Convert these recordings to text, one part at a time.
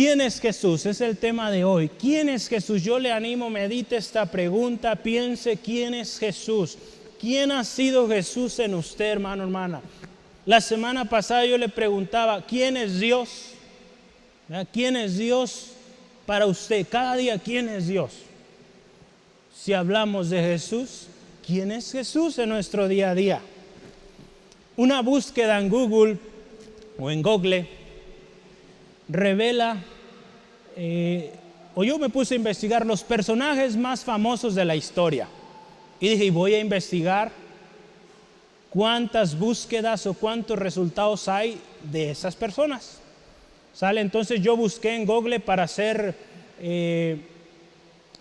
¿Quién es Jesús? Es el tema de hoy. ¿Quién es Jesús? Yo le animo, medite esta pregunta, piense quién es Jesús. ¿Quién ha sido Jesús en usted, hermano, hermana? La semana pasada yo le preguntaba, ¿quién es Dios? ¿Quién es Dios para usted? Cada día, ¿quién es Dios? Si hablamos de Jesús, ¿quién es Jesús en nuestro día a día? Una búsqueda en Google o en Google revela, o yo me puse a investigar los personajes más famosos de la historia. Y dije, voy a investigar cuántas búsquedas o cuántos resultados hay de esas personas. ¿Sale? Entonces yo busqué en Google para ser,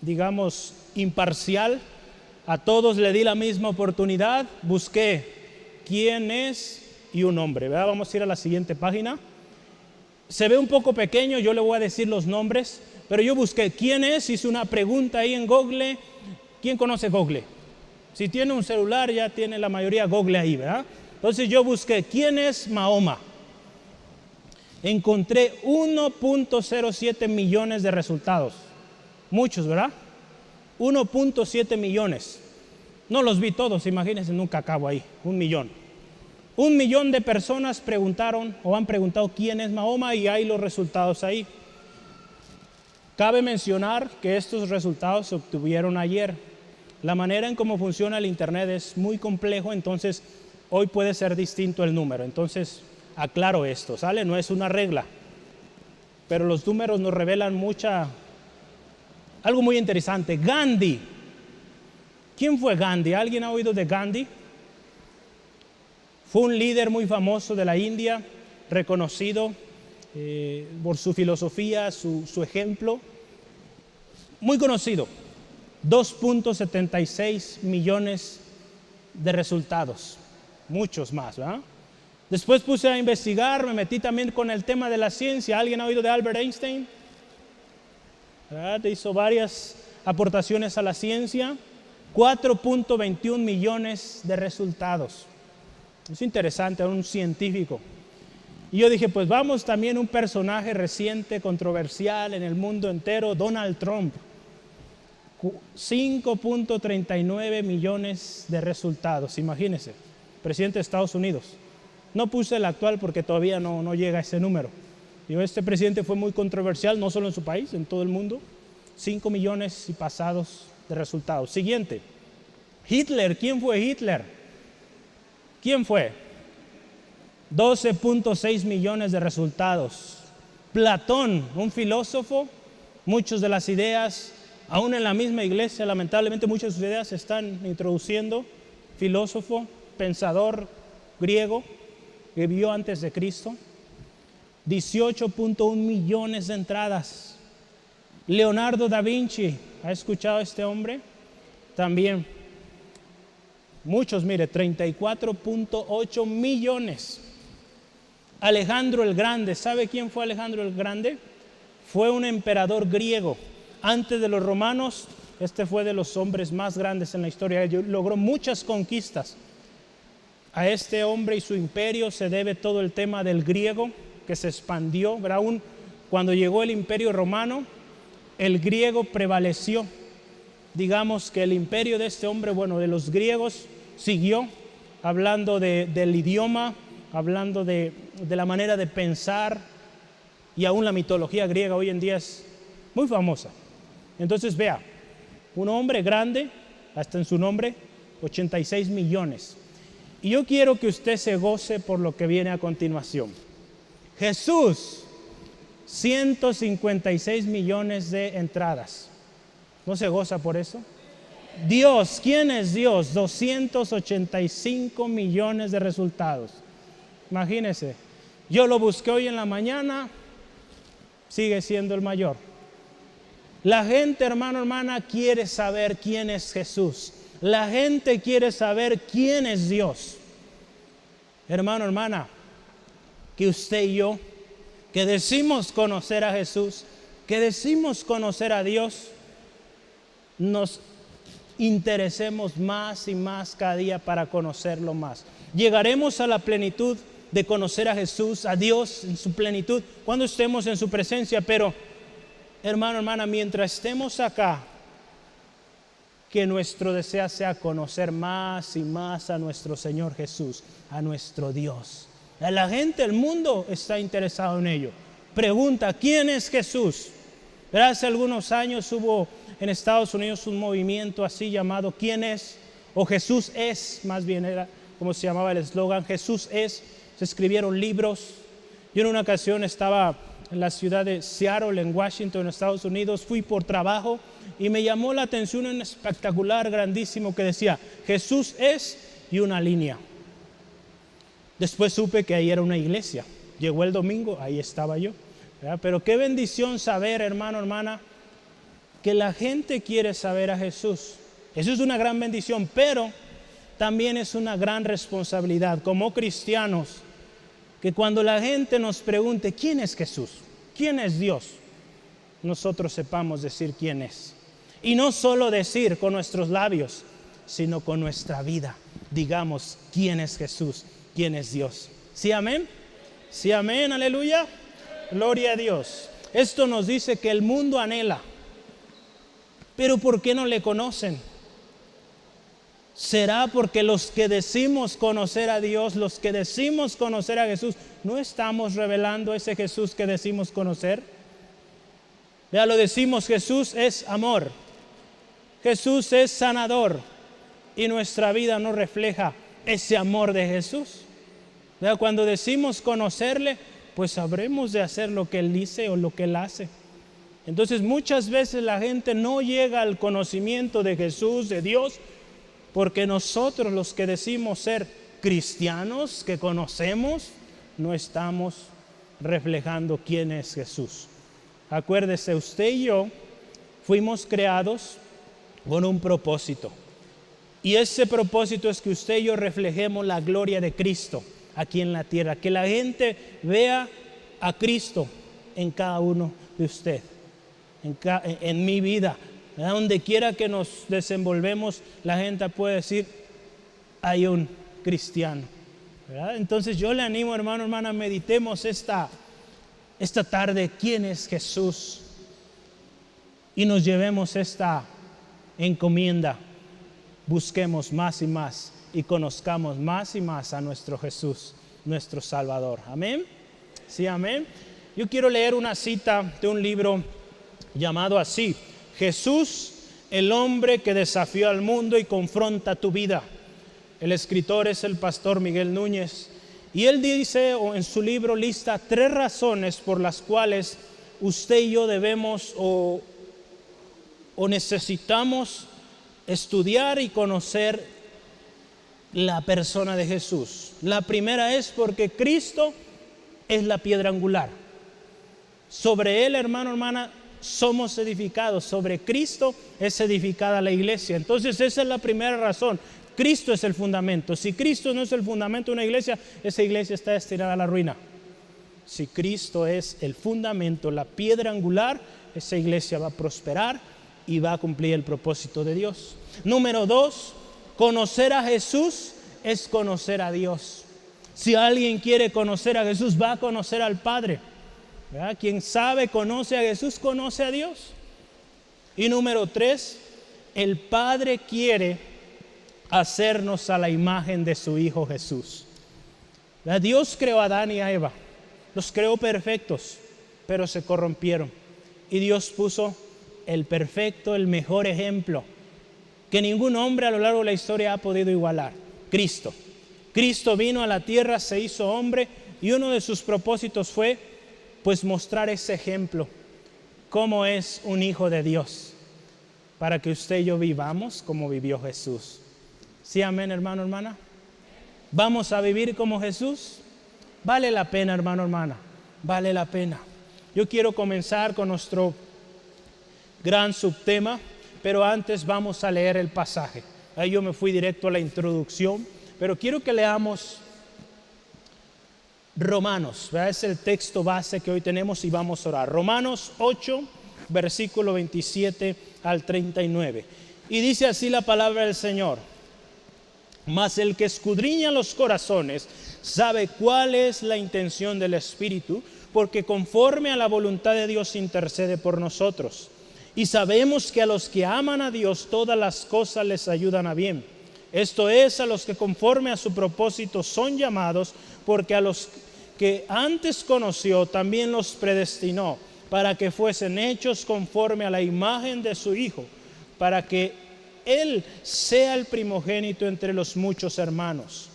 digamos, imparcial. A todos le di la misma oportunidad. Busqué quién es y un nombre. ¿Verdad? Vamos a ir a la siguiente página. Se ve un poco pequeño, yo le voy a decir los nombres, pero yo busqué quién es, hice una pregunta ahí en Google. ¿Quién conoce Google? Si tiene un celular ya tiene la mayoría Google ahí, ¿verdad? Entonces yo busqué quién es Mahoma. Encontré 1.07 millones de resultados. Muchos, ¿verdad? 1.7 millones. No los vi todos, imagínense, nunca acabo ahí. 1 millón. 1 millón de personas preguntaron o han preguntado quién es Mahoma y hay los resultados ahí. Cabe mencionar que estos resultados se obtuvieron ayer. La manera en cómo funciona el internet es muy complejo, entonces hoy puede ser distinto el número. Entonces aclaro esto, ¿sale? No es una regla, pero los números nos revelan algo muy interesante. Gandhi. ¿Quién fue Gandhi? ¿Alguien ha oído de Gandhi? Fue un líder muy famoso de la India, reconocido por su filosofía, su ejemplo. Muy conocido. 2.76 millones de resultados. Muchos más, ¿verdad? Después puse a investigar, me metí también con el tema de la ciencia. ¿Alguien ha oído de Albert Einstein? ¿Verdad? Hizo varias aportaciones a la ciencia. 4.21 millones de resultados. Es interesante, un científico. Y yo dije, pues vamos también un personaje reciente, controversial en el mundo entero, Donald Trump. 5.39 millones de resultados, imagínense, presidente de Estados Unidos. No puse el actual porque todavía no llega a ese número. Este presidente fue muy controversial, no solo en su país, en todo el mundo. 5 millones y pasados de resultados. Siguiente, Hitler. ¿Quién fue Hitler? ¿Quién fue? 12.6 millones de resultados. Platón, un filósofo, muchas de las ideas, aún en la misma iglesia, lamentablemente muchas de sus ideas se están introduciendo. Filósofo, pensador griego, que vivió antes de Cristo. 18.1 millones de entradas. Leonardo da Vinci, ¿ha escuchado a este hombre? También. Muchos, mire, 34.8 millones. Alejandro el Grande, ¿sabe quién fue Alejandro el Grande? Fue un emperador griego. Antes de los romanos, este fue de los hombres más grandes en la historia. Logró muchas conquistas. A este hombre y su imperio se debe todo el tema del griego que se expandió. Aún cuando llegó el imperio romano, el griego prevaleció. Digamos que el imperio de este hombre, de los griegos, siguió hablando del idioma, hablando de la manera de pensar, y aún la mitología griega hoy en día es muy famosa. Entonces vea, un hombre grande, hasta en su nombre, 86 millones. Y yo quiero que usted se goce por lo que viene a continuación. Jesús, 156 millones de entradas. ¿No se goza por eso? Dios, ¿quién es Dios? 285 millones de resultados. Imagínense, yo lo busqué hoy en la mañana, sigue siendo el mayor. La gente, hermano, hermana, quiere saber quién es Jesús. La gente quiere saber quién es Dios. Hermano, hermana, que usted y yo, que decimos conocer a Jesús, que decimos conocer a Dios, nos interesemos más y más cada día para conocerlo más. Llegaremos a la plenitud de conocer a Jesús, a Dios en su plenitud, cuando estemos en su presencia. Pero, hermano, hermana, mientras estemos acá, que nuestro deseo sea conocer más y más a nuestro Señor Jesús, a nuestro Dios. La gente, el mundo está interesado en ello. Pregunta, ¿quién es Jesús? Hace algunos años hubo en Estados Unidos un movimiento así llamado ¿quién es? O Jesús es, más bien era como se llamaba el eslogan, Jesús es. Se escribieron libros. Yo en una ocasión estaba en la ciudad de Seattle, en Washington, en Estados Unidos. Fui por trabajo y me llamó la atención un espectacular grandísimo que decía Jesús es, y una línea. Después supe que ahí era una iglesia. Llegó el domingo, ahí estaba yo, ¿verdad? Pero qué bendición saber, hermano, hermana, que la gente quiere saber a Jesús. Eso es una gran bendición, pero también es una gran responsabilidad como cristianos, que cuando la gente nos pregunte ¿quién es Jesús? ¿Quién es Dios? Nosotros sepamos decir quién es. Y no solo decir con nuestros labios, sino con nuestra vida. Digamos quién es Jesús, quién es Dios. ¿Sí, amén? ¿Sí, amén? Aleluya. Gloria a Dios. Esto nos dice que el mundo anhela. Pero ¿por qué no le conocen? ¿Será porque los que decimos conocer a Dios, los que decimos conocer a Jesús, no estamos revelando ese Jesús que decimos conocer? Ya lo decimos, Jesús es amor, Jesús es sanador, y nuestra vida no refleja ese amor de Jesús. Ya cuando decimos conocerle, pues sabremos de hacer lo que Él dice o lo que Él hace. Entonces muchas veces la gente no llega al conocimiento de Jesús, de Dios, porque nosotros los que decimos ser cristianos, que conocemos, no estamos reflejando quién es Jesús. Acuérdese, usted y yo fuimos creados con un propósito. Y ese propósito es que usted y yo reflejemos la gloria de Cristo aquí en la tierra. Que la gente vea a Cristo en cada uno de usted, en mi vida. Donde quiera que nos desenvolvemos, la gente puede decir, hay un cristiano, ¿verdad? Entonces yo le animo, hermano, hermana, meditemos esta tarde quién es Jesús y nos llevemos esta encomienda. Busquemos más y más y conozcamos más y más a nuestro Jesús, nuestro Salvador. Amén. Sí, amén. Yo quiero leer una cita de un libro llamado así: Jesús, el hombre que desafió al mundo y confronta tu vida. El escritor es el pastor Miguel Núñez. Y él dice, o en su libro lista 3 razones por las cuales usted y yo debemos o necesitamos estudiar y conocer la persona de Jesús. La primera es porque Cristo es la piedra angular. Sobre él, hermano, hermana, somos edificados. Sobre Cristo es edificada la iglesia. Entonces esa es la primera razón. Cristo es el fundamento. Si Cristo no es el fundamento de una iglesia, esa iglesia está destinada a la ruina. Si Cristo es el fundamento, la piedra angular, esa iglesia va a prosperar y va a cumplir el propósito de Dios. Número 2, conocer a Jesús es conocer a Dios. Si alguien quiere conocer a Jesús, va a conocer al Padre, ¿verdad? Quien sabe, conoce a Jesús, conoce a Dios. Y número 3, el Padre quiere hacernos a la imagen de su Hijo Jesús. Dios creó a Adán y a Eva, los creó perfectos, pero se corrompieron. Y Dios puso el perfecto, el mejor ejemplo, que ningún hombre a lo largo de la historia ha podido igualar: Cristo. Cristo vino a la tierra, se hizo hombre, y uno de sus propósitos fue pues mostrar ese ejemplo, cómo es un hijo de Dios, para que usted y yo vivamos como vivió Jesús. ¿Sí, amén, hermano, hermana? ¿Vamos a vivir como Jesús? Vale la pena, hermano, hermana, vale la pena. Yo quiero comenzar con nuestro gran subtema, pero antes vamos a leer el pasaje. Ahí yo me fui directo a la introducción, pero quiero que leamos Romanos, ¿verdad? Es el texto base que hoy tenemos y vamos a orar. Romanos 8, versículo 27 al 39. Y dice así la palabra del Señor: mas el que escudriña los corazones sabe cuál es la intención del Espíritu, porque conforme a la voluntad de Dios intercede por nosotros. Y sabemos que a los que aman a Dios todas las cosas les ayudan a bien. Esto es, a los que conforme a su propósito son llamados, porque a los que antes conoció también los predestinó para que fuesen hechos conforme a la imagen de su Hijo, para que Él sea el primogénito entre los muchos hermanos.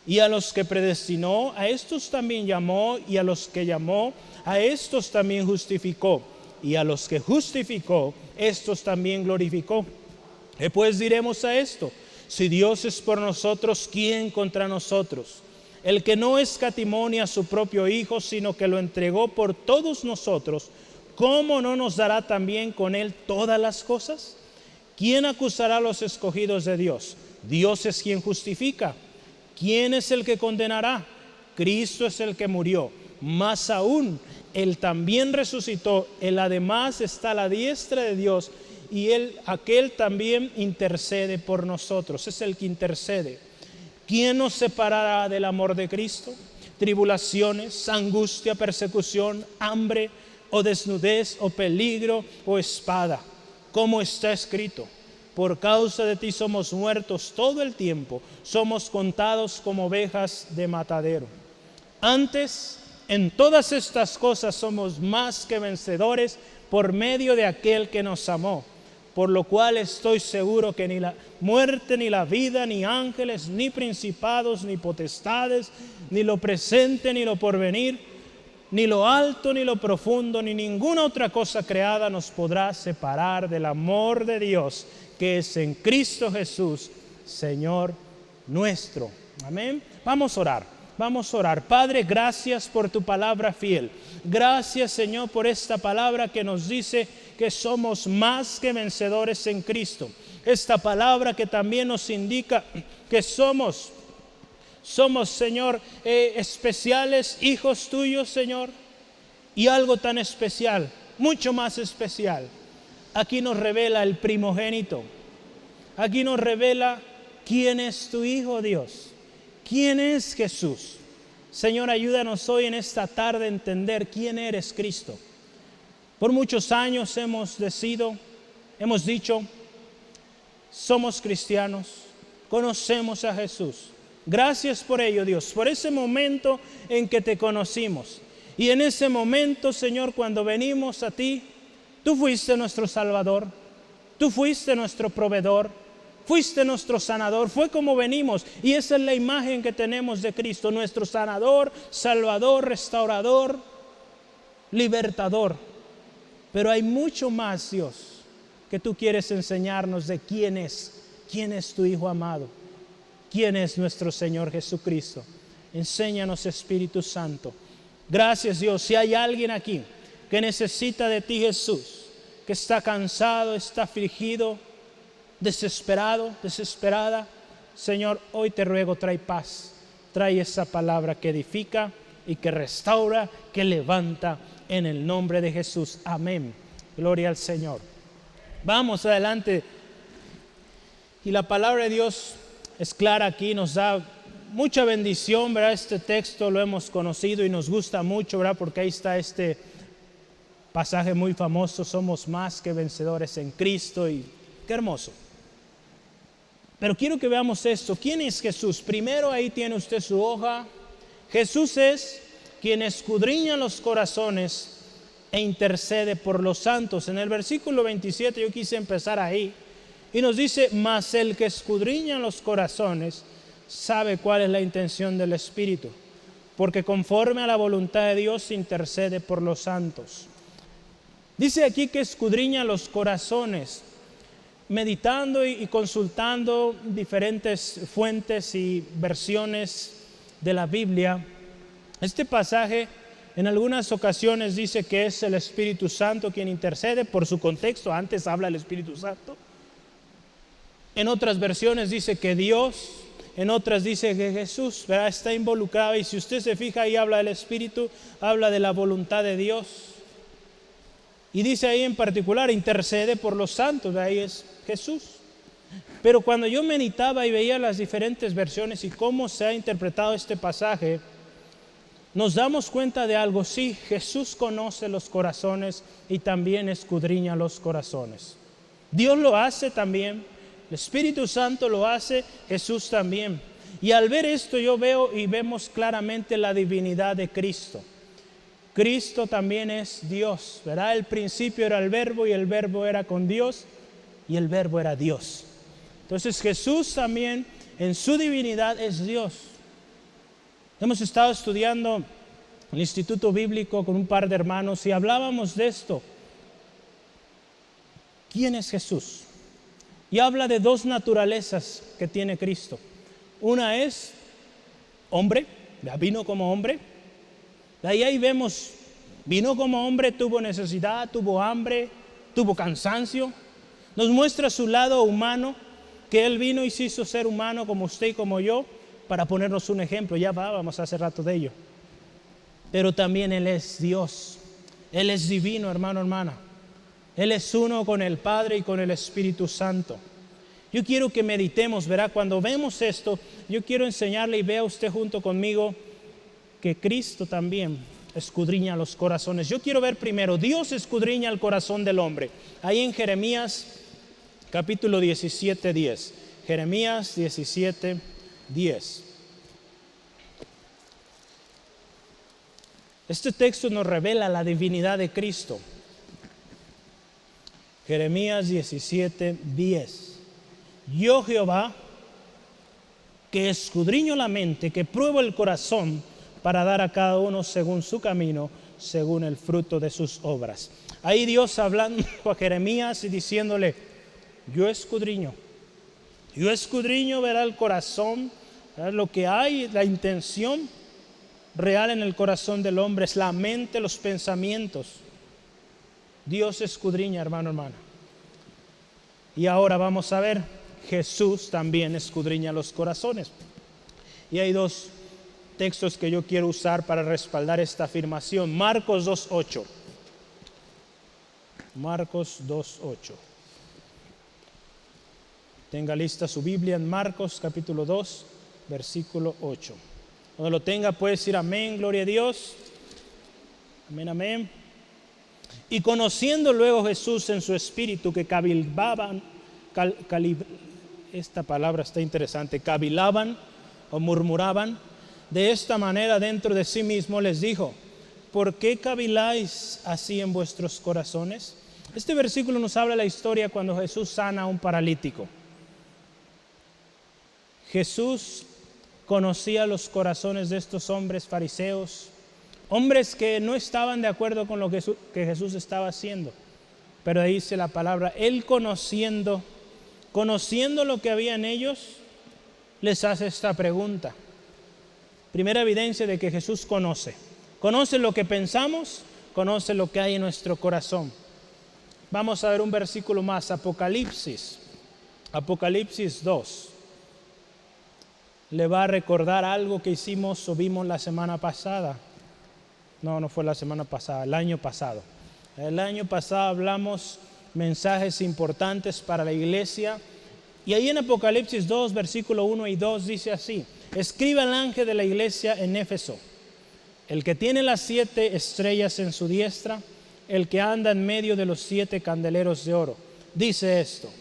Y a los que predestinó, a estos también llamó, y a los que llamó, a estos también justificó, y a los que justificó, estos también glorificó. ¿Qué pues diremos a esto? Si Dios es por nosotros, ¿quién contra nosotros? El que no escatimó ni a su propio Hijo, sino que lo entregó por todos nosotros, ¿cómo no nos dará también con Él todas las cosas? ¿Quién acusará a los escogidos de Dios? Dios es quien justifica. ¿Quién es el que condenará? Cristo es el que murió. Más aún, Él también resucitó. Él además está a la diestra de Dios, y aquel también intercede por nosotros. Es el que intercede. ¿Quién nos separará del amor de Cristo? Tribulaciones, angustia, persecución, hambre, o desnudez, o peligro, o espada. Como está escrito: por causa de ti somos muertos todo el tiempo, somos contados como ovejas de matadero. Antes, en todas estas cosas somos más que vencedores por medio de aquel que nos amó. Por lo cual estoy seguro que ni la muerte, ni la vida, ni ángeles, ni principados, ni potestades, ni lo presente, ni lo porvenir, ni lo alto, ni lo profundo, ni ninguna otra cosa creada nos podrá separar del amor de Dios, que es en Cristo Jesús, Señor nuestro. Amén. Vamos a orar. Vamos a orar. Padre, gracias por tu palabra fiel. Gracias, Señor, por esta palabra que nos dice que somos más que vencedores en Cristo. Esta palabra que también nos indica que somos, Señor, especiales, hijos tuyos, Señor. Y algo tan especial, mucho más especial, aquí nos revela el primogénito. Aquí nos revela quién es tu Hijo, Dios. ¿Quién es Jesús? Señor, ayúdanos hoy en esta tarde a entender quién eres, Cristo. Por muchos años hemos dicho, somos cristianos, conocemos a Jesús. Gracias por ello, Dios, por ese momento en que te conocimos. Y en ese momento, Señor, cuando venimos a ti, tú fuiste nuestro Salvador, tú fuiste nuestro proveedor, fuiste nuestro sanador. Fue como venimos, y esa es la imagen que tenemos de Cristo, nuestro sanador, salvador, restaurador, libertador. Pero hay mucho más, Dios, que tú quieres enseñarnos de quién es tu Hijo amado, quién es nuestro Señor Jesucristo. Enséñanos, Espíritu Santo. Gracias, Dios. Si hay alguien aquí que necesita de ti, Jesús, que está cansado, está afligido, desesperado, desesperada, Señor, hoy te ruego, trae paz, trae esa palabra que edifica y que restaura, que levanta, en el nombre de Jesús. Amén. Gloria al Señor. Vamos adelante. Y la palabra de Dios es clara aquí, nos da mucha bendición, ¿verdad? Este texto lo hemos conocido y nos gusta mucho, ¿verdad? Porque ahí está este pasaje muy famoso: somos más que vencedores en Cristo. Y qué hermoso. Pero quiero que veamos esto. ¿Quién es Jesús? Primero, ahí tiene usted su hoja. Jesús es quien escudriña los corazones e intercede por los santos. En el versículo 27 yo quise empezar ahí. Y nos dice: mas el que escudriña los corazones sabe cuál es la intención del Espíritu, porque conforme a la voluntad de Dios intercede por los santos. Dice aquí que escudriña los corazones. Meditando y consultando diferentes fuentes y versiones de la Biblia, este pasaje en algunas ocasiones dice que es el Espíritu Santo quien intercede por su contexto. Antes habla el Espíritu Santo. En otras versiones dice que Dios, en otras dice que Jesús, ¿verdad?, está involucrado. Y si usted se fija, ahí habla del Espíritu, habla de la voluntad de Dios. Y dice ahí en particular, intercede por los santos, ahí es Jesús. Pero cuando yo meditaba y veía las diferentes versiones y cómo se ha interpretado este pasaje, nos damos cuenta de algo. Sí, Jesús conoce los corazones y también escudriña los corazones. Dios lo hace también, el Espíritu Santo lo hace, Jesús también. Y al ver esto yo veo y vemos claramente la divinidad de Cristo. Cristo también es Dios, ¿verdad? El principio era el verbo y el verbo era con Dios y el verbo era Dios. Entonces Jesús también en su divinidad es Dios. Hemos estado estudiando en el Instituto Bíblico con un par de hermanos y hablábamos de esto. ¿Quién es Jesús? Y habla de dos naturalezas que tiene Cristo. Una es hombre, ya vino como hombre. Ahí vemos, vino como hombre, tuvo necesidad, tuvo hambre, tuvo cansancio. Nos muestra su lado humano, que Él vino y se hizo ser humano como usted y como yo, para ponernos un ejemplo. Ya hablábamos hace rato de ello. Pero también Él es Dios. Él es divino, hermano, hermana. Él es uno con el Padre y con el Espíritu Santo. Yo quiero que meditemos, ¿verdad? Cuando vemos esto, yo quiero enseñarle y vea usted junto conmigo que Cristo también escudriña los corazones. Yo quiero ver primero, Dios escudriña el corazón del hombre. Ahí en Jeremías capítulo 17, 10. Jeremías 17, 10. Este texto nos revela la divinidad de Cristo. Jeremías 17, 10. Yo Jehová, que escudriño la mente, que pruebo el corazón, para dar a cada uno según su camino, según el fruto de sus obras. Ahí Dios hablando a Jeremías y diciéndole, yo escudriño, verá el corazón, verá lo que hay, la intención real en el corazón del hombre, es la mente, los pensamientos. Dios escudriña, hermano, hermana. Y ahora vamos a ver, Jesús también escudriña los corazones. Y hay dos textos que yo quiero usar para respaldar esta afirmación. Marcos 2:8. Marcos 2:8. Tenga lista su Biblia en Marcos capítulo 2, versículo 8. Cuando lo tenga puede decir amén, gloria a Dios. Amén, amén. Y conociendo luego Jesús en su espíritu que cavilaban, esta palabra está interesante, cavilaban o murmuraban, de esta manera dentro de sí mismo les dijo, ¿por qué caviláis así en vuestros corazones? Este versículo nos habla de la historia cuando Jesús sana a un paralítico. Jesús conocía los corazones de estos hombres fariseos, hombres que no estaban de acuerdo con lo que Jesús estaba haciendo. Pero ahí dice la palabra, Él conociendo lo que había en ellos, les hace esta pregunta. Primera evidencia de que Jesús conoce lo que pensamos, conoce lo que hay en nuestro corazón. Vamos a ver un versículo más, Apocalipsis 2. Le va a recordar algo que hicimos o vimos la semana pasada. No fue la semana pasada, el año pasado. El año pasado hablamos mensajes importantes para la iglesia. Y ahí en Apocalipsis 2, versículo 1 y 2 dice así. Escribe al ángel de la iglesia en Éfeso, el que tiene las 7 estrellas en su diestra, el que anda en medio de los 7 candeleros de oro. Dice esto,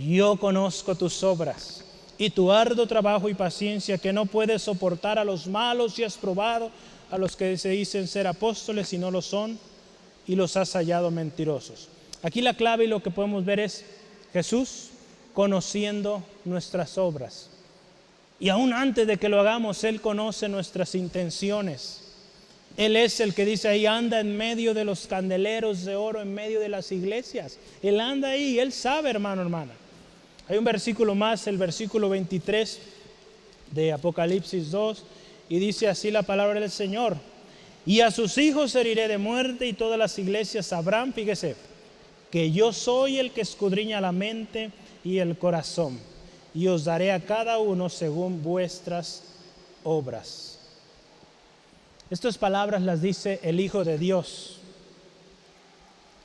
yo conozco tus obras y tu arduo trabajo y paciencia, que no puedes soportar a los malos y has probado a los que se dicen ser apóstoles y no lo son, y los has hallado mentirosos. Aquí la clave y lo que podemos ver es Jesús conociendo nuestras obras. Y aún antes de que lo hagamos, Él conoce nuestras intenciones. Él es el que dice ahí, anda en medio de los candeleros de oro, en medio de las iglesias. Él anda ahí, Él sabe, hermano, hermana. Hay un versículo más, el versículo 23 de Apocalipsis 2, y dice así la palabra del Señor. Y a sus hijos heriré de muerte, y todas las iglesias sabrán, fíjese, que yo soy el que escudriña la mente y el corazón, y os daré a cada uno según vuestras obras. Estas palabras las dice el Hijo de Dios,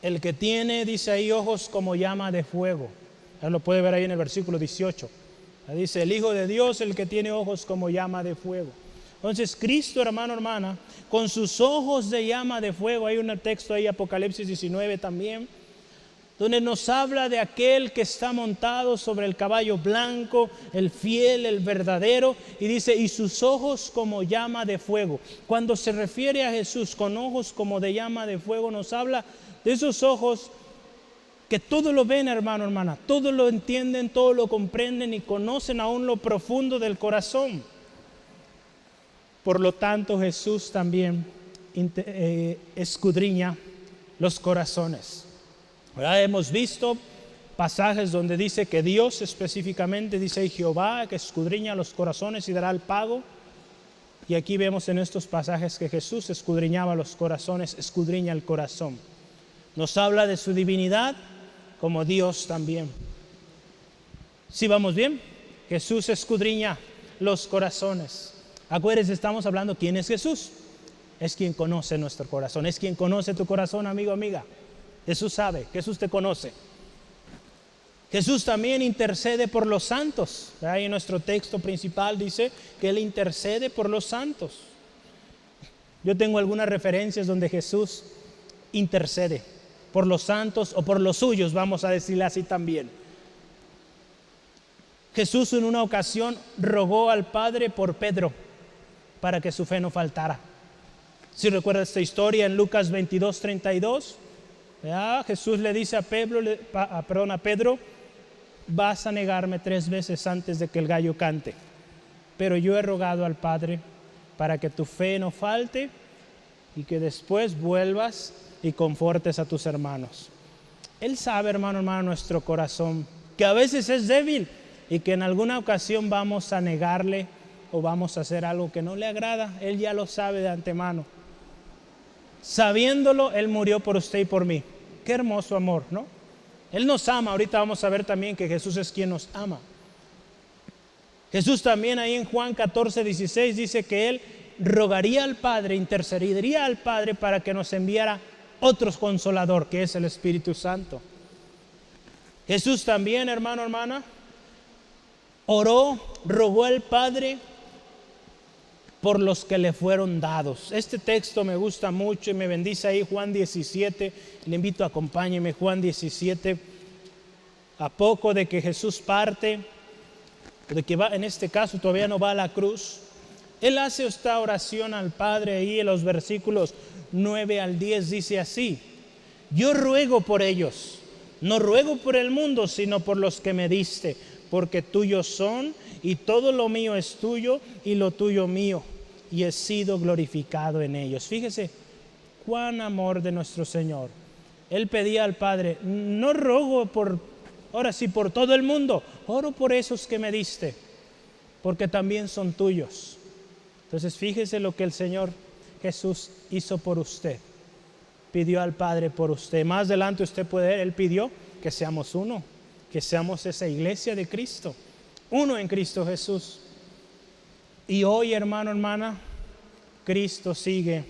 el que tiene, dice ahí, ojos como llama de fuego. Lo puede ver ahí en el versículo 18. Dice, el Hijo de Dios, el que tiene ojos como llama de fuego. Entonces Cristo, hermano, hermana, con sus ojos de llama de fuego, hay un texto ahí, Apocalipsis 19 también, donde nos habla de aquel que está montado sobre el caballo blanco, el fiel, el verdadero, y dice, y sus ojos como llama de fuego. Cuando se refiere a Jesús con ojos como de llama de fuego, nos habla de esos ojos que todo lo ven, hermano, hermana, todo lo entienden, todo lo comprenden y conocen aún lo profundo del corazón. Por lo tanto, Jesús también escudriña los corazones. ¿Verdad? Hemos visto pasajes donde dice que Dios específicamente dice Jehová que escudriña los corazones y dará el pago. Y aquí vemos en estos pasajes que Jesús escudriñaba los corazones, escudriña el corazón. Nos habla de su divinidad como Dios también. ¿Sí vamos bien? Jesús escudriña los corazones. Acuérdense, estamos hablando quién es Jesús. Es quien conoce nuestro corazón, es quien conoce tu corazón, amigo, amiga. Jesús sabe, Jesús te conoce. Jesús también intercede por los santos. Ahí en nuestro texto principal dice que Él intercede por los santos. Yo tengo algunas referencias donde Jesús intercede por los santos o por los suyos, vamos a decirle así también. Jesús en una ocasión rogó al Padre por Pedro para que su fe no faltara. Si recuerda esta historia en Lucas 22:32, Jesús le dice a Pedro, vas a negarme 3 veces antes de que el gallo cante, pero yo he rogado al Padre para que tu fe no falte y que después vuelvas y confortes a tus hermanos. Él sabe, hermano, nuestro corazón, que a veces es débil y que en alguna ocasión vamos a negarle o vamos a hacer algo que no le agrada. Él ya lo sabe de antemano. Sabiéndolo, Él murió por usted y por mí. Qué hermoso amor, ¿no? Él nos ama. Ahorita vamos a ver también que Jesús es quien nos ama. Jesús también ahí en Juan 14:16 dice que Él rogaría al Padre, intercedería al Padre para que nos enviara otro consolador, que es el Espíritu Santo. Jesús también, hermano, hermana, rogó al Padre por los que le fueron dados. Este texto me gusta mucho y me bendice ahí Juan 17. Le invito, acompáñeme, Juan 17. A poco de que Jesús parte, de que va, en este caso todavía no va a la cruz, Él hace esta oración al Padre ahí en los versículos 9 al 10, dice así: yo ruego por ellos, no ruego por el mundo, sino por los que me diste, porque tuyos son, y todo lo mío es tuyo, y lo tuyo mío, y he sido glorificado en ellos. Fíjese cuán amor de nuestro Señor. Él pedía al Padre, no ruego ahora sí por todo el mundo, oro por esos que me diste, porque también son tuyos. Entonces fíjese lo que el Señor Jesús hizo por usted. Pidió al Padre por usted. Más adelante usted puede ver, Él pidió que seamos uno, que seamos esa iglesia de Cristo, uno en Cristo Jesús. Y hoy, hermano, hermana, Cristo sigue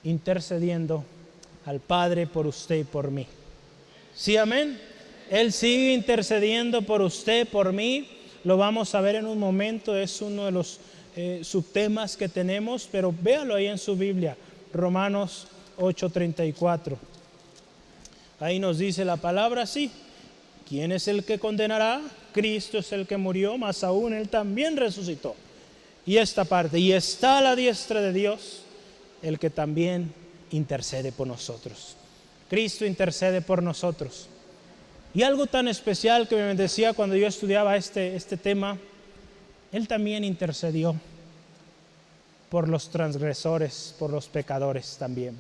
intercediendo al Padre por usted y por mí. ¿Sí, amén? Él sigue intercediendo por usted, por mí. Lo vamos a ver en un momento, es uno de los subtemas que tenemos, pero véalo ahí en su Biblia, Romanos 8:34. Ahí nos dice la palabra así: ¿quién es el que condenará? Cristo es el que murió, más aún Él también resucitó. Y esta parte, y está a la diestra de Dios, el que también intercede por nosotros. Cristo intercede por nosotros. Y algo tan especial que me decía cuando yo estudiaba este tema, Él también intercedió por los transgresores, por los pecadores también.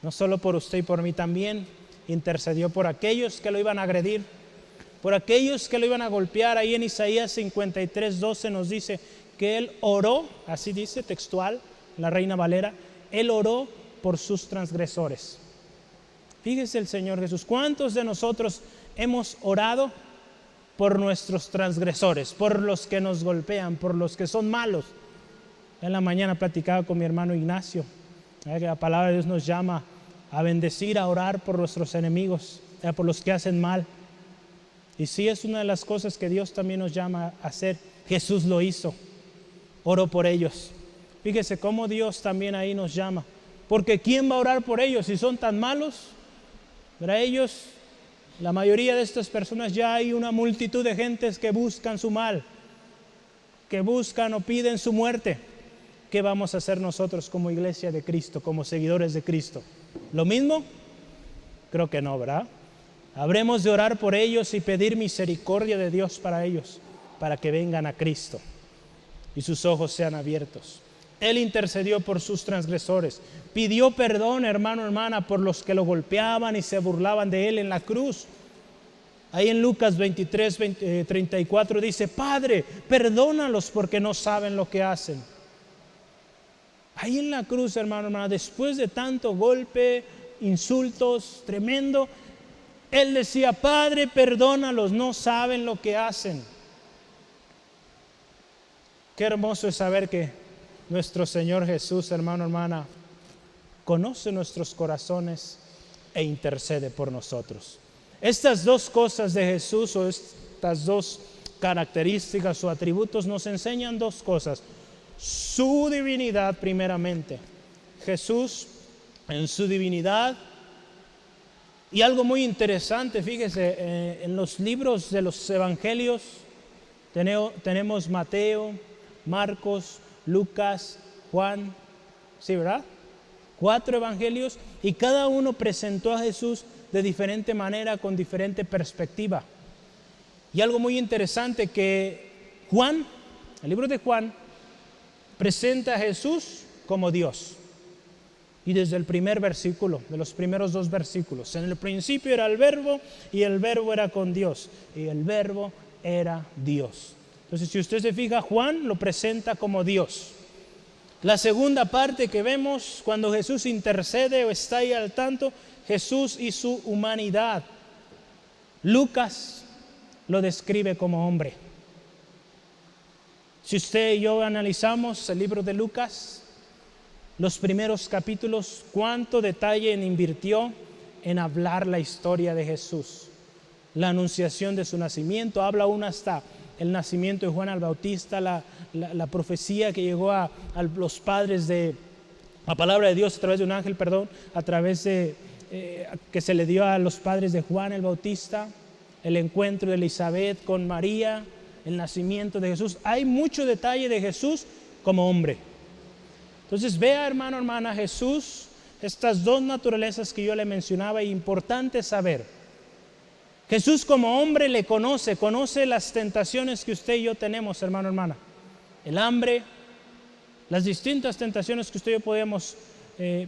No solo por usted y por mí, también intercedió por aquellos que lo iban a agredir, por aquellos que lo iban a golpear. Ahí en Isaías 53:12 nos dice que Él oró, así dice textual, la Reina Valera, Él oró por sus transgresores. Fíjese el Señor Jesús, ¿cuántos de nosotros hemos orado por nuestros transgresores, por los que nos golpean, por los que son malos? En la mañana platicaba con mi hermano Ignacio, que la palabra de Dios nos llama a bendecir, a orar por nuestros enemigos, por los que hacen mal. Y sí, es una de las cosas que Dios también nos llama a hacer. Jesús lo hizo. Oro por ellos. Fíjese cómo Dios también ahí nos llama. Porque ¿quién va a orar por ellos si son tan malos? Para ellos, la mayoría de estas personas, ya hay una multitud de gentes que buscan su mal, que buscan o piden su muerte. ¿Qué vamos a hacer nosotros como iglesia de Cristo, como seguidores de Cristo? ¿Lo mismo? Creo que no, ¿verdad? Habremos de orar por ellos y pedir misericordia de Dios para ellos, para que vengan a Cristo y sus ojos sean abiertos. Él intercedió por sus transgresores, pidió perdón, hermano, hermana, por los que lo golpeaban y se burlaban de él en la cruz. Ahí en Lucas 23, 34 dice: Padre, perdónalos porque no saben lo que hacen. Ahí en la cruz, hermano, hermana, después de tanto golpe, insultos, tremendo, él decía: Padre, perdónalos, no saben lo que hacen. Qué hermoso es saber que nuestro Señor Jesús, hermano, hermana, conoce nuestros corazones e intercede por nosotros. Estas dos cosas de Jesús, o estas dos características o atributos, nos enseñan dos cosas. Su divinidad primeramente. Jesús en su divinidad. Y algo muy interesante, fíjese, en los libros de los evangelios tenemos Mateo, Marcos, Lucas, Juan, ¿sí, verdad? 4 evangelios, y cada uno presentó a Jesús de diferente manera, con diferente perspectiva. Y algo muy interesante, que Juan, el libro de Juan, presenta a Jesús como Dios. Y desde el primer versículo, de los primeros 2 versículos: en el principio era el verbo, y el verbo era con Dios, y el verbo era Dios. Entonces, si usted se fija, Juan lo presenta como Dios. La segunda parte que vemos, cuando Jesús intercede o está ahí al tanto, Jesús y su humanidad. Lucas lo describe como hombre. Si usted y yo analizamos el libro de Lucas, los primeros capítulos, cuánto detalle invirtió en hablar la historia de Jesús, la anunciación de su nacimiento. Habla aún hasta el nacimiento de Juan el Bautista, la profecía que llegó a los padres de la palabra de Dios a través de un ángel, a través de que se le dio a los padres de Juan el Bautista, el encuentro de Elizabeth con María, el nacimiento de Jesús. Hay mucho detalle de Jesús como hombre. Entonces vea, hermano, hermana, Jesús, estas dos naturalezas que yo le mencionaba, es importante saber. Jesús como hombre le conoce las tentaciones que usted y yo tenemos, hermano, hermana. El hambre, las distintas tentaciones que usted y yo podemos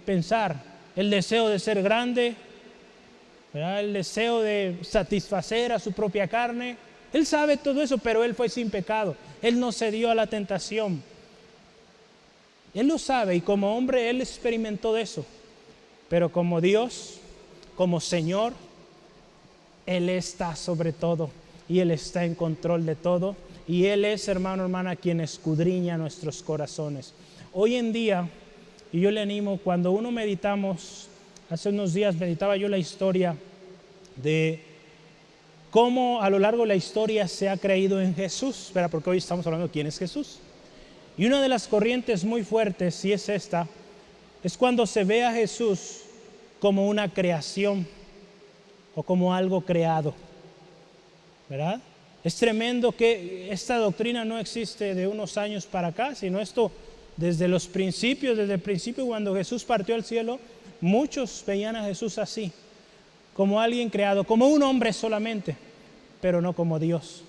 pensar. El deseo de ser grande, ¿verdad? El deseo de satisfacer a su propia carne. Él sabe todo eso, pero Él fue sin pecado. Él no cedió a la tentación. Él lo sabe, y como hombre Él experimentó de eso. Pero como Dios, como Señor, Él está sobre todo, y Él está en control de todo, y Él es, hermano, hermana, quien escudriña nuestros corazones. Hoy en día, y yo le animo, cuando uno meditamos, hace unos días meditaba yo la historia de cómo a lo largo de la historia se ha creído en Jesús, porque hoy estamos hablando de quién es Jesús. Y una de las corrientes muy fuertes, y es esta, es cuando se ve a Jesús como una creación o como algo creado, ¿verdad? Es tremendo que esta doctrina no existe de unos años para acá, sino esto desde los principios, desde el principio cuando Jesús partió al cielo, muchos veían a Jesús así, como alguien creado, como un hombre solamente, pero no como Dios.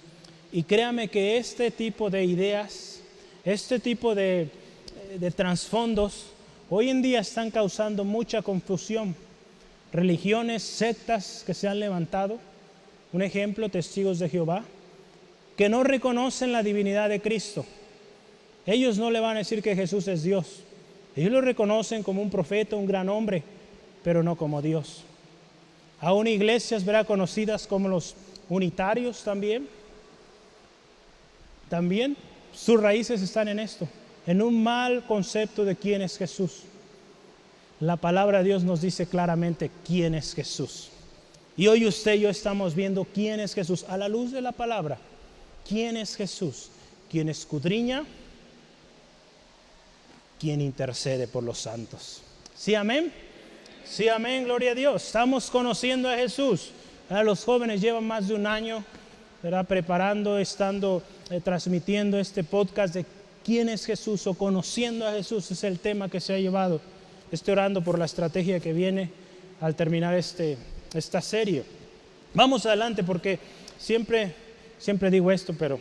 Y créame que este tipo de ideas, este tipo de trasfondos, hoy en día están causando mucha confusión. Religiones, sectas que se han levantado, un ejemplo, Testigos de Jehová, que no reconocen la divinidad de Cristo. Ellos no le van a decir que Jesús es Dios. Ellos lo reconocen como un profeta, un gran hombre, pero no como Dios. Aún iglesias, ¿verdad?, conocidas como los unitarios también sus raíces están en esto, en un mal concepto de quién es Jesús. La palabra de Dios nos dice claramente quién es Jesús. Y hoy usted y yo estamos viendo quién es Jesús a la luz de la palabra. ¿Quién es Jesús? ¿Quién escudriña? ¿Quién intercede por los santos? ¿Sí, amén? Sí, amén, gloria a Dios. Estamos conociendo a Jesús. Los jóvenes llevan más de un año, ¿verdad?, preparando, transmitiendo este podcast de quién es Jesús o conociendo a Jesús. Es el tema que se ha llevado. Estoy orando por la estrategia que viene al terminar esta serie. Vamos adelante porque siempre digo esto, pero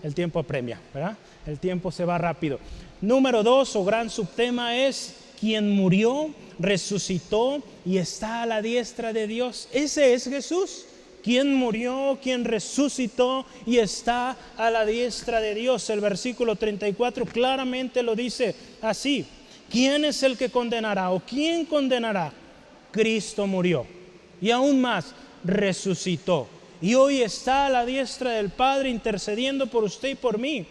el tiempo apremia, ¿verdad? El tiempo se va rápido. Número 2 o gran subtema es quien murió, resucitó y está a la diestra de Dios. Ese es Jesús. Quien murió, quien resucitó y está a la diestra de Dios. El versículo 34 claramente lo dice así. ¿Quién es el que condenará o quién condenará? Cristo murió y aún más resucitó y hoy está a la diestra del Padre intercediendo por usted y por mí.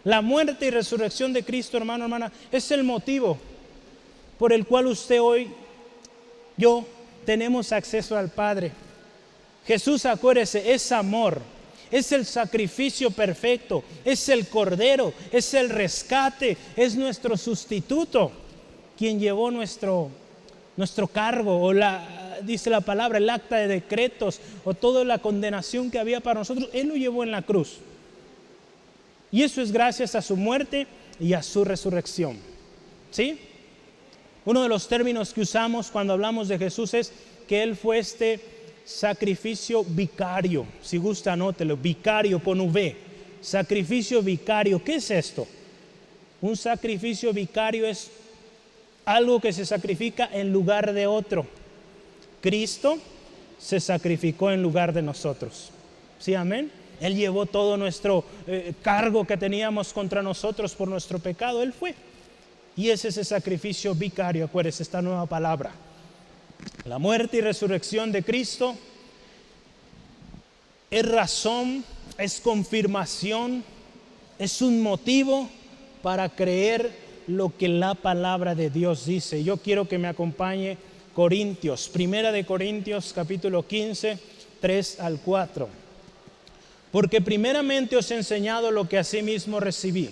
La muerte y resurrección de Cristo, hermano, hermana, es el motivo por el cual usted hoy, yo, tenemos acceso al Padre. Jesús, acuérdese, es amor, es el sacrificio perfecto, es el Cordero, es el rescate, es nuestro sustituto, quien llevó nuestro cargo, o dice la palabra, el acta de decretos, o toda la condenación que había para nosotros, Él lo llevó en la cruz. Y eso es gracias a su muerte y a su resurrección. ¿Sí? Uno de los términos que usamos cuando hablamos de Jesús es que Él fue sacrificio vicario. Si gusta, anótelo, vicario con V. Sacrificio vicario. ¿Qué es esto? Un sacrificio vicario es algo que se sacrifica en lugar de otro. Cristo se sacrificó en lugar de nosotros. ¿Sí, amén? Él llevó todo nuestro cargo que teníamos contra nosotros por nuestro pecado. Él fue. Y es ese sacrificio vicario, acuérdense, esta nueva palabra. La muerte y resurrección de Cristo es razón, es confirmación, es un motivo para creer lo que la palabra de Dios dice. Yo quiero que me acompañe Corintios, Primera de Corintios, capítulo 15, 3 al 4. Porque primeramente os he enseñado lo que asimismo recibí,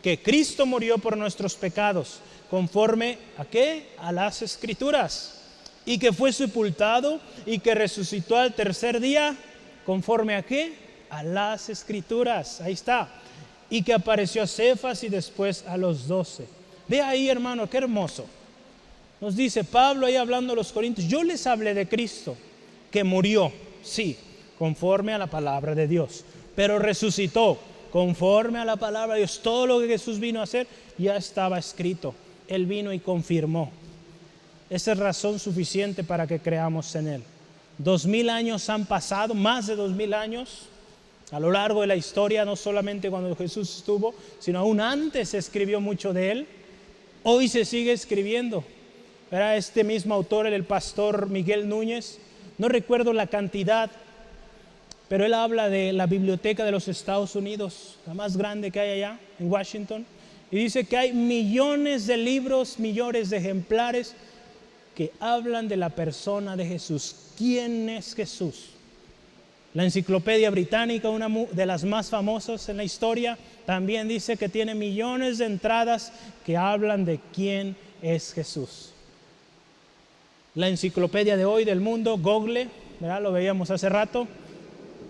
que Cristo murió por nuestros pecados, conforme ¿a qué? A las Escrituras, y que fue sepultado y que resucitó al tercer día, conforme ¿a qué? A las Escrituras. Ahí está. Y que apareció a Cefas y después a los 12. Ve ahí, hermano, qué hermoso. Nos dice Pablo ahí hablando a los corintios, yo les hablé de Cristo, que murió, sí, conforme a la palabra de Dios, pero resucitó conforme a la palabra de Dios. Todo lo que Jesús vino a hacer ya estaba escrito. Él vino y confirmó. Esa es razón suficiente para que creamos en Él. 2000 años han pasado, más de 2000 años, a lo largo de la historia, no solamente cuando Jesús estuvo, sino aún antes se escribió mucho de Él. Hoy se sigue escribiendo. Era este mismo autor, el pastor Miguel Núñez, no recuerdo la cantidad, pero él habla de la biblioteca de los Estados Unidos, la más grande que hay allá en Washington, y dice que hay millones de libros, millones de ejemplares que hablan de la persona de Jesús. ¿Quién es Jesús? La Enciclopedia Británica, una de las más famosas en la historia, también dice que tiene millones de entradas que hablan de quién es Jesús. La enciclopedia de hoy del mundo, Google, ¿verdad? Lo veíamos hace rato,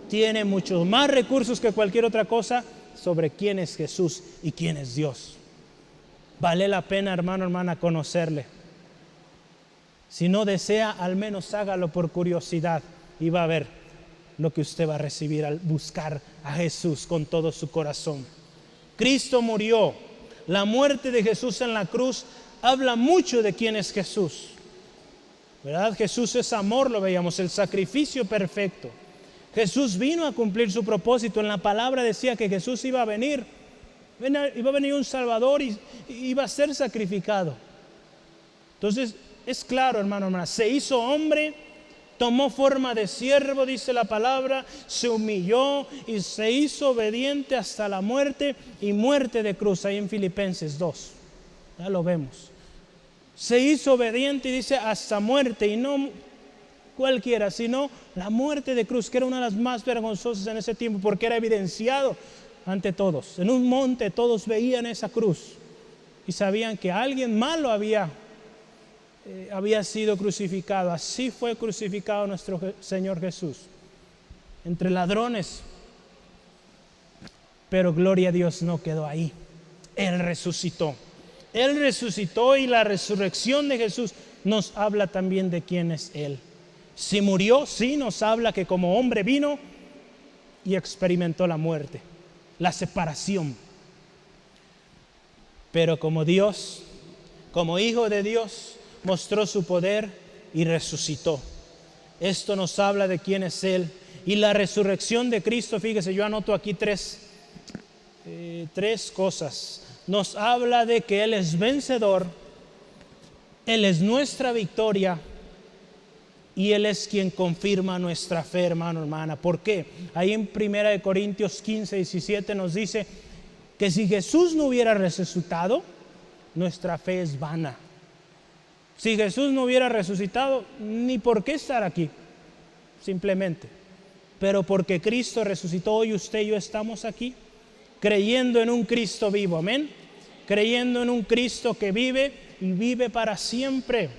tiene muchos más recursos que cualquier otra cosa sobre quién es Jesús y quién es Dios. Vale la pena, hermano, hermana, conocerle. Si no desea, al menos hágalo por curiosidad y va a ver lo que usted va a recibir al buscar a Jesús con todo su corazón. Cristo murió. La muerte de Jesús en la cruz habla mucho de quién es Jesús, ¿verdad? Jesús es amor, lo veíamos, el sacrificio perfecto. Jesús vino a cumplir su propósito. En la palabra decía que Jesús iba a venir un Salvador y iba a ser sacrificado. Entonces es claro, hermano, hermana, se hizo hombre, tomó forma de siervo, dice la palabra, se humilló y se hizo obediente hasta la muerte y muerte de cruz, ahí en Filipenses 2, ya lo vemos. Se hizo obediente y dice hasta muerte, y no cualquiera, sino la muerte de cruz, que era una de las más vergonzosas en ese tiempo, porque era evidenciado ante todos. En un monte todos veían esa cruz y sabían que alguien malo había sido crucificado. Así fue crucificado nuestro Señor Jesús, entre ladrones. Pero gloria a Dios, no quedó ahí. Él resucitó. Él resucitó, y la resurrección de Jesús nos habla también de quién es Él. Si murió, sí, nos habla que como hombre vino y experimentó la muerte, la separación. Pero como Dios, como Hijo de Dios, mostró su poder y resucitó. Esto nos habla de quién es Él. Y la resurrección de Cristo, fíjese, yo anoto aquí tres cosas. Nos habla de que Él es vencedor, Él es nuestra victoria, y Él es quien confirma nuestra fe, hermano, hermana. ¿Por qué? Ahí en 1 Corintios 15, 17 nos dice que si Jesús no hubiera resucitado, nuestra fe es vana. Si Jesús no hubiera resucitado, ni por qué estar aquí, simplemente. Pero porque Cristo resucitó, hoy usted y yo estamos aquí, creyendo en un Cristo vivo, amén. Creyendo en un Cristo que vive y vive para siempre.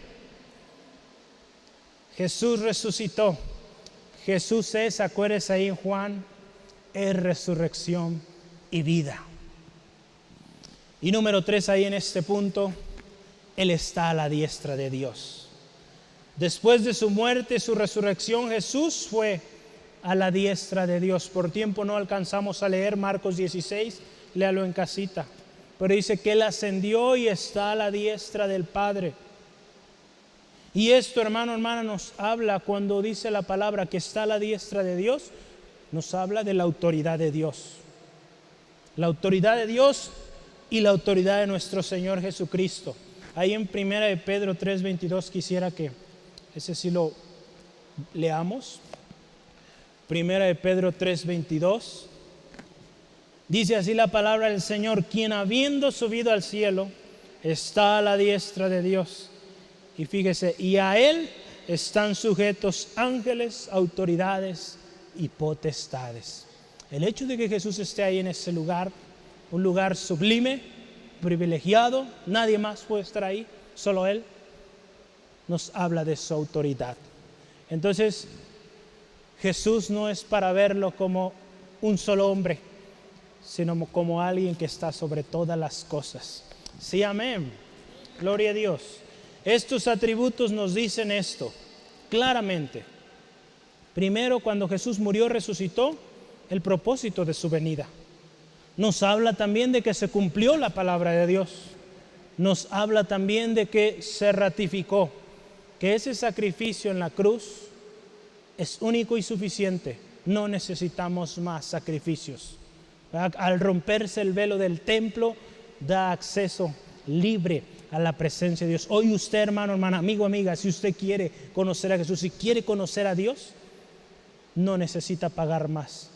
Jesús resucitó. Jesús es, acuérdese ahí en Juan, es resurrección y vida. Y número 3, ahí en este punto, Él está a la diestra de Dios. Después de su muerte, su resurrección, Jesús fue a la diestra de Dios. Por tiempo no alcanzamos a leer Marcos 16, léalo en casita. Pero dice que Él ascendió y está a la diestra del Padre. Y esto, hermano, hermana, nos habla, cuando dice la palabra que está a la diestra de Dios, nos habla de la autoridad de Dios. La autoridad de Dios y la autoridad de nuestro Señor Jesucristo. Ahí en 1 de Pedro 3:22 quisiera que ese sí lo leamos. 1 de Pedro 3:22. Dice así la palabra del Señor: quien habiendo subido al cielo está a la diestra de Dios. Y fíjese, y a Él están sujetos ángeles, autoridades y potestades. El hecho de que Jesús esté ahí en ese lugar, un lugar sublime, privilegiado, nadie más puede estar ahí, solo Él, nos habla de su autoridad. Entonces, Jesús no es para verlo como un solo hombre, sino como alguien que está sobre todas las cosas. Sí, amén. Gloria a Dios. Estos atributos nos dicen esto claramente. Primero, cuando Jesús murió, resucitó, el propósito de su venida. Nos habla también de que se cumplió la palabra de Dios. Nos habla también de que se ratificó, que ese sacrificio en la cruz es único y suficiente. No necesitamos más sacrificios. Al romperse el velo del templo, da acceso libre a la presencia de Dios. Hoy usted, hermano, hermana, amigo, amiga, si usted quiere conocer a Jesús, si quiere conocer a Dios, no necesita pagar más.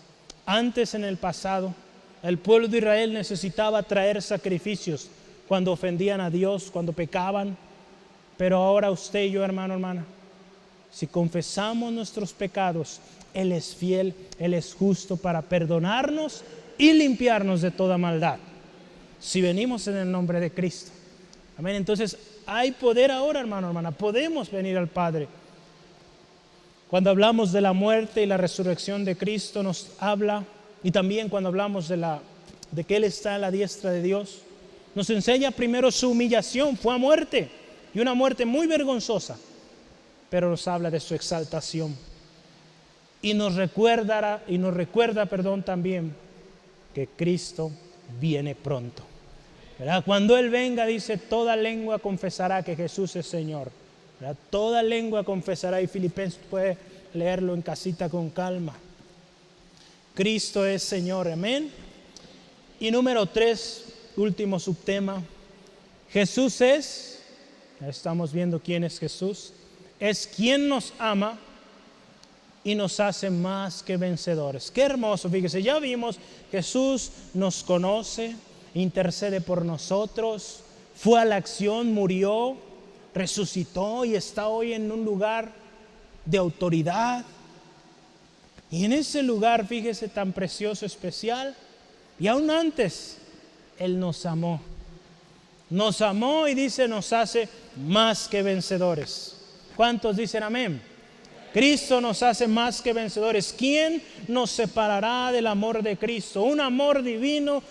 Antes, en el pasado, el pueblo de Israel necesitaba traer sacrificios cuando ofendían a Dios, cuando pecaban. Pero ahora usted y yo, hermano, hermana, si confesamos nuestros pecados, Él es fiel, Él es justo para perdonarnos y limpiarnos de toda maldad, si venimos en el nombre de Cristo. Amén. Entonces hay poder ahora, hermano, hermana. Podemos venir al Padre. Cuando hablamos de la muerte y la resurrección de Cristo, nos habla, y también cuando hablamos de que Él está a la diestra de Dios, nos enseña primero su humillación. Fue a muerte, y una muerte muy vergonzosa, pero nos habla de su exaltación. Y nos recuerda también que Cristo viene pronto, ¿verdad? Cuando Él venga, dice, toda lengua confesará que Jesús es Señor, ¿verdad? Toda lengua confesará, y Filipenses puede leerlo en casita con calma. Cristo es Señor, amén. Y número 3, último subtema, Jesús es, estamos viendo quién es Jesús, es quien nos ama y nos hace más que vencedores. Qué hermoso, fíjese, ya vimos, Jesús nos conoce, intercede por nosotros, fue a la acción, murió, resucitó y está hoy en un lugar de autoridad. Y en ese lugar, fíjese, tan precioso, especial, y aún antes, Él nos amó. Nos amó y dice, nos hace más que vencedores. ¿Cuántos dicen amén? Cristo nos hace más que vencedores. ¿Quién nos separará del amor de Cristo? Un amor divino,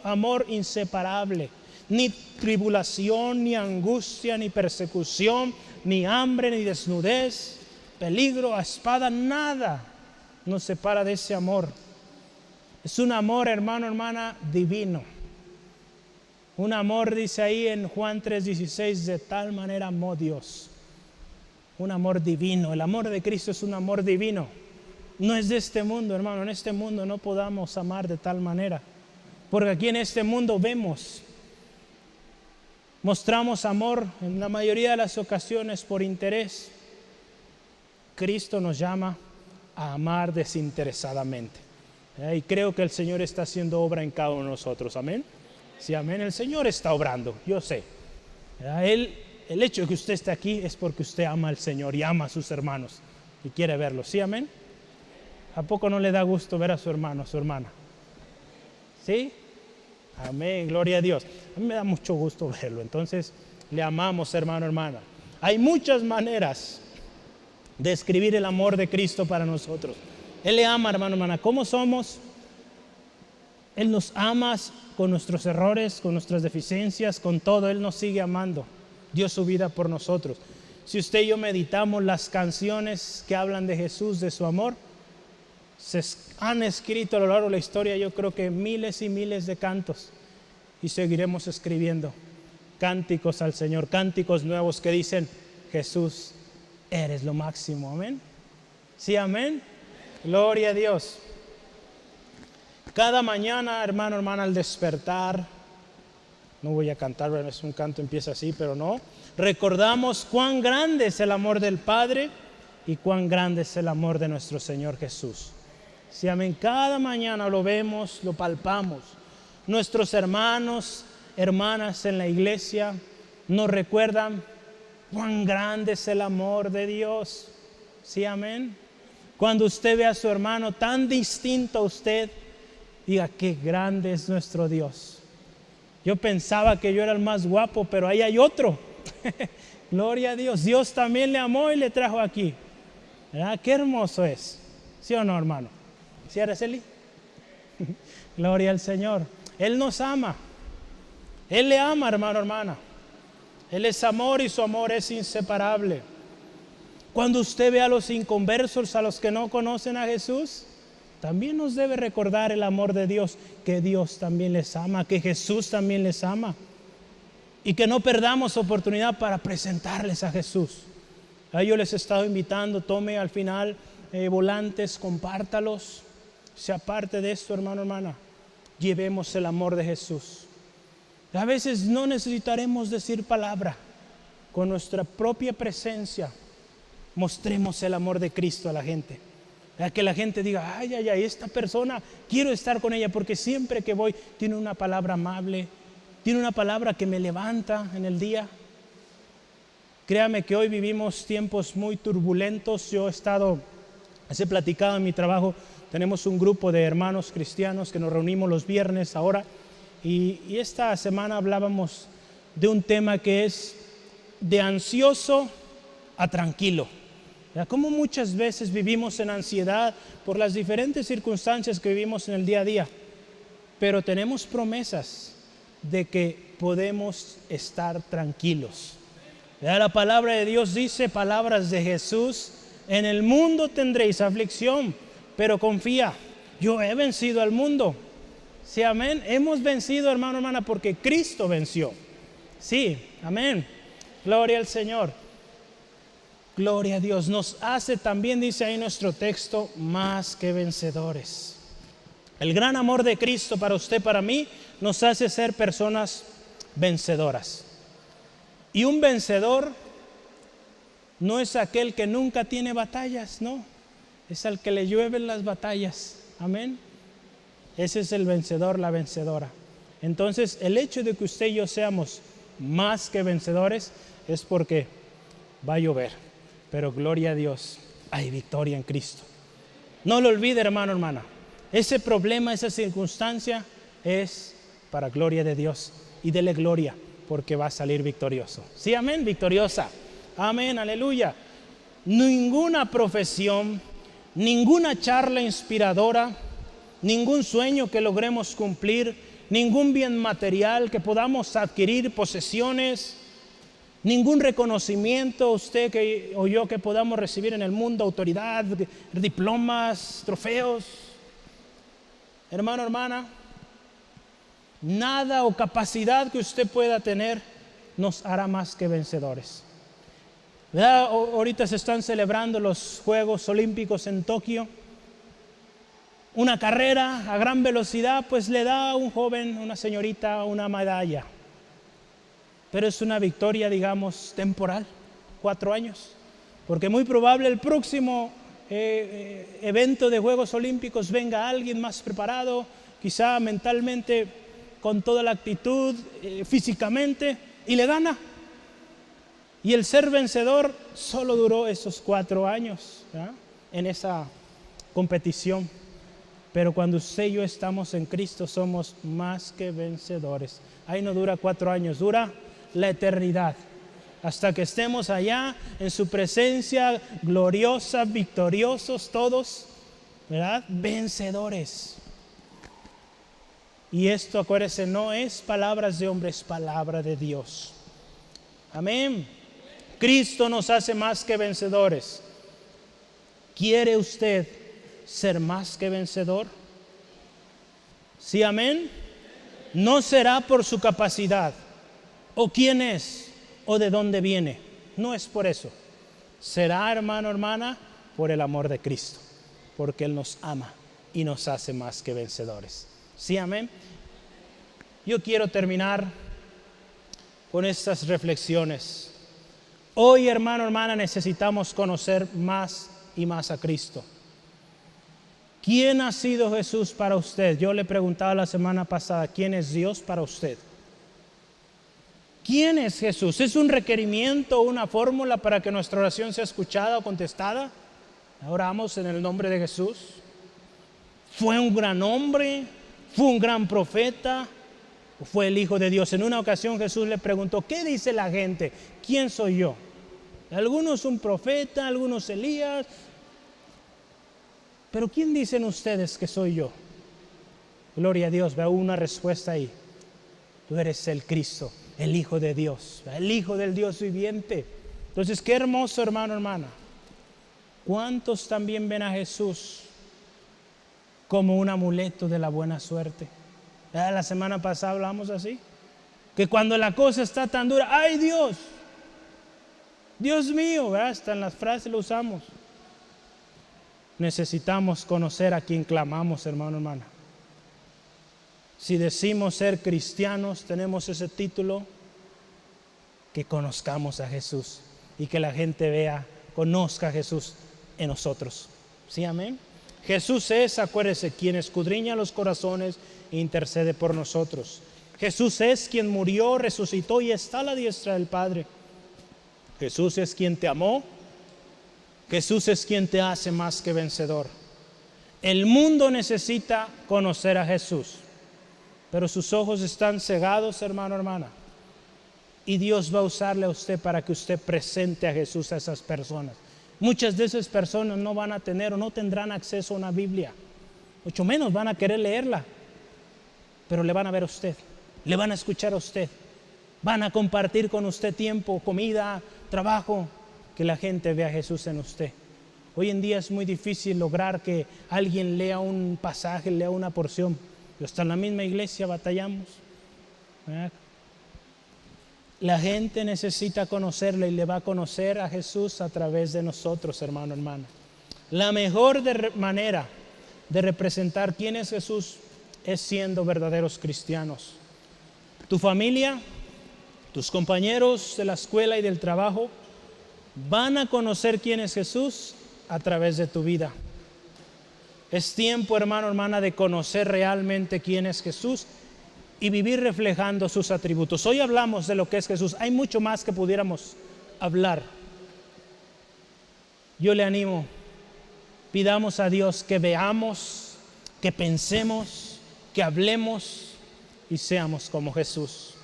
amor inseparable. Ni tribulación, ni angustia, ni persecución, ni hambre, ni desnudez, peligro, espada, nada nos separa de ese amor. Es un amor, hermano, hermana, divino. Un amor, dice ahí en Juan 3:16, de tal manera amó Dios. Un amor divino. El amor de Cristo es un amor divino. No es de este mundo, hermano. En este mundo no podamos amar de tal manera. Porque aquí en este mundo mostramos amor en la mayoría de las ocasiones por interés. Cristo nos llama a amar desinteresadamente. Y creo que el Señor está haciendo obra en cada uno de nosotros. Amén. Sí, amén. El Señor está obrando, yo sé. El hecho de que usted esté aquí es porque usted ama al Señor y ama a sus hermanos y quiere verlos. ¿Sí, amén? ¿A poco no le da gusto ver a su hermano, a su hermana? ¿Sí? Amén, gloria a Dios. A mí me da mucho gusto verlo. Entonces, le amamos, hermano, hermana. Hay muchas maneras de describir el amor de Cristo para nosotros. Él le ama, hermano, hermana. ¿Cómo somos? Él nos ama con nuestros errores, con nuestras deficiencias, con todo. Él nos sigue amando. Dio su vida por nosotros. Si usted y yo meditamos las canciones que hablan de Jesús, de su amor, se han escrito a lo largo de la historia, yo creo que miles y miles de cantos, y seguiremos escribiendo cánticos al Señor, cánticos nuevos que dicen, Jesús, eres lo máximo. Amén. Sí, amén. Gloria a Dios. Cada mañana, hermano, hermana, al despertar, no voy a cantar, es un canto, empieza así, pero no. Recordamos cuán grande es el amor del Padre y cuán grande es el amor de nuestro Señor Jesús. Sí, amén. Cada mañana lo vemos, lo palpamos. Nuestros hermanos, hermanas en la iglesia nos recuerdan cuán grande es el amor de Dios. Sí, amén. Cuando usted ve a su hermano tan distinto a usted, diga, qué grande es nuestro Dios. Yo pensaba que yo era el más guapo, pero ahí hay otro. Gloria a Dios. Dios también le amó y le trajo aquí. ¿Verdad? Qué hermoso es. ¿Sí o no, hermano? ¿Sí, Araceli? Gloria al Señor. Él nos ama. Él le ama, hermano, hermana. Él es amor y su amor es inseparable. Cuando usted ve a los inconversos, a los que no conocen a Jesús, también nos debe recordar el amor de Dios, que Dios también les ama, que Jesús también les ama. Y que no perdamos oportunidad para presentarles a Jesús. Yo les he estado invitando, tome al final volantes, compártalos. Sea parte de esto, hermano, hermana. Llevemos el amor de Jesús. A veces no necesitaremos decir palabra. Con nuestra propia presencia mostremos el amor de Cristo a la gente. A que la gente diga, ay, ay, ay, esta persona, quiero estar con ella porque siempre que voy tiene una palabra amable, tiene una palabra que me levanta en el día. Créame que hoy vivimos tiempos muy turbulentos. Yo he platicado en mi trabajo, tenemos un grupo de hermanos cristianos que nos reunimos los viernes ahora y esta semana hablábamos de un tema que es de ansioso a tranquilo. Como muchas veces vivimos en ansiedad por las diferentes circunstancias que vivimos en el día a día, pero tenemos promesas de que podemos estar tranquilos. La palabra de Dios dice, palabras de Jesús, en el mundo tendréis aflicción, pero confía, yo he vencido al mundo. Sí, amén. Hemos vencido, hermano, hermana, porque Cristo venció. Sí, amén. Gloria al Señor. Gloria a Dios. Nos hace también, dice ahí nuestro texto, más que vencedores. El gran amor de Cristo para usted, para mí, nos hace ser personas vencedoras. Y un vencedor no es aquel que nunca tiene batallas, no. Es al que le llueven las batallas. Amén. Ese es el vencedor, la vencedora. Entonces, el hecho de que usted y yo seamos más que vencedores es porque va a llover. pero gloria a Dios, hay victoria en Cristo. No lo olvide, hermano, hermana. Ese problema, esa circunstancia es para gloria de Dios. Y dele gloria porque va a salir victorioso. Sí, amén, victoriosa. Amén, aleluya. Ninguna profesión, ninguna charla inspiradora, ningún sueño que logremos cumplir, ningún bien material que podamos adquirir, posesiones, ningún reconocimiento, usted o yo, que podamos recibir en el mundo, autoridad, diplomas, trofeos. Hermano, hermana, nada o capacidad que usted pueda tener nos hará más que vencedores. ¿Verdad? Ahorita se están celebrando los Juegos Olímpicos en Tokio. Una carrera a gran velocidad, pues le da a un joven, una señorita, una medalla. Pero es una victoria, digamos, temporal, 4 años. Porque muy probable el próximo evento de Juegos Olímpicos venga alguien más preparado, quizá mentalmente, con toda la actitud, físicamente, y le gana. Y el ser vencedor solo duró esos 4 años, ¿verdad?, en esa competición. Pero cuando usted y yo estamos en Cristo, somos más que vencedores. Ahí no dura 4 años, dura la eternidad. Hasta que estemos allá en su presencia gloriosa, victoriosos todos, ¿verdad?, vencedores. Y esto, acuérdese, no es palabras de hombre, es palabra de Dios. Amén. Cristo nos hace más que vencedores. ¿Quiere usted ser más que vencedor? Sí, amén. No será por su capacidad, o quién es, o de dónde viene. No es por eso. Será, hermano, hermana, por el amor de Cristo, porque Él nos ama y nos hace más que vencedores. Sí, amén. Yo quiero terminar con estas reflexiones. Hoy, hermano, hermana, necesitamos conocer más y más a Cristo. ¿Quién ha sido Jesús para usted? Yo le preguntaba la semana pasada, ¿quién es Dios para usted? ¿Quién es Jesús? ¿Es un requerimiento, una fórmula para que nuestra oración sea escuchada o contestada? Oramos en el nombre de Jesús. ¿Fue un gran hombre? ¿Fue un gran profeta? ¿O fue el Hijo de Dios? En una ocasión Jesús le preguntó, ¿qué dice la gente? ¿Quién soy yo? Algunos un profeta, algunos Elías. Pero ¿quién dicen ustedes que soy yo? Gloria a Dios, veo una respuesta ahí. Tú eres el Cristo, el Hijo de Dios, el Hijo del Dios viviente. Entonces, qué hermoso, hermano, hermana. ¿Cuántos también ven a Jesús como un amuleto de la buena suerte? La semana pasada hablamos así, que cuando la cosa está tan dura, ¡ay Dios! Dios mío, ¿verdad? Hasta en las frases lo usamos. Necesitamos conocer a quien clamamos, hermano, hermana. Si decimos ser cristianos, tenemos ese título, que conozcamos a Jesús y que la gente vea, conozca a Jesús en nosotros. ¿Sí, amén? Jesús es, acuérdese, quien escudriña los corazones e intercede por nosotros. Jesús es quien murió, resucitó y está a la diestra del Padre. Jesús es quien te amó. Jesús es quien te hace más que vencedor. El mundo necesita conocer a Jesús, pero sus ojos están cegados, hermano, hermana. Y Dios va a usarle a usted para que usted presente a Jesús a esas personas. Muchas de esas personas no van a tener o no tendrán acceso a una Biblia, mucho menos van a querer leerla, pero le van a ver a usted, le van a escuchar a usted, van a compartir con usted tiempo, comida, trabajo, que la gente vea a Jesús en usted. Hoy en día es muy difícil lograr que alguien lea un pasaje, lea una porción. Hasta en la misma iglesia batallamos, ¿verdad? La gente necesita conocerle y le va a conocer a Jesús a través de nosotros, hermano, hermana. La mejor manera de representar quién es Jesús es siendo verdaderos cristianos. Tu familia, tus compañeros de la escuela y del trabajo van a conocer quién es Jesús a través de tu vida. Es tiempo, hermano, hermana, de conocer realmente quién es Jesús y vivir reflejando sus atributos. Hoy hablamos de lo que es Jesús. Hay mucho más que pudiéramos hablar. Yo le animo, pidamos a Dios que veamos, que pensemos, que hablemos y seamos como Jesús,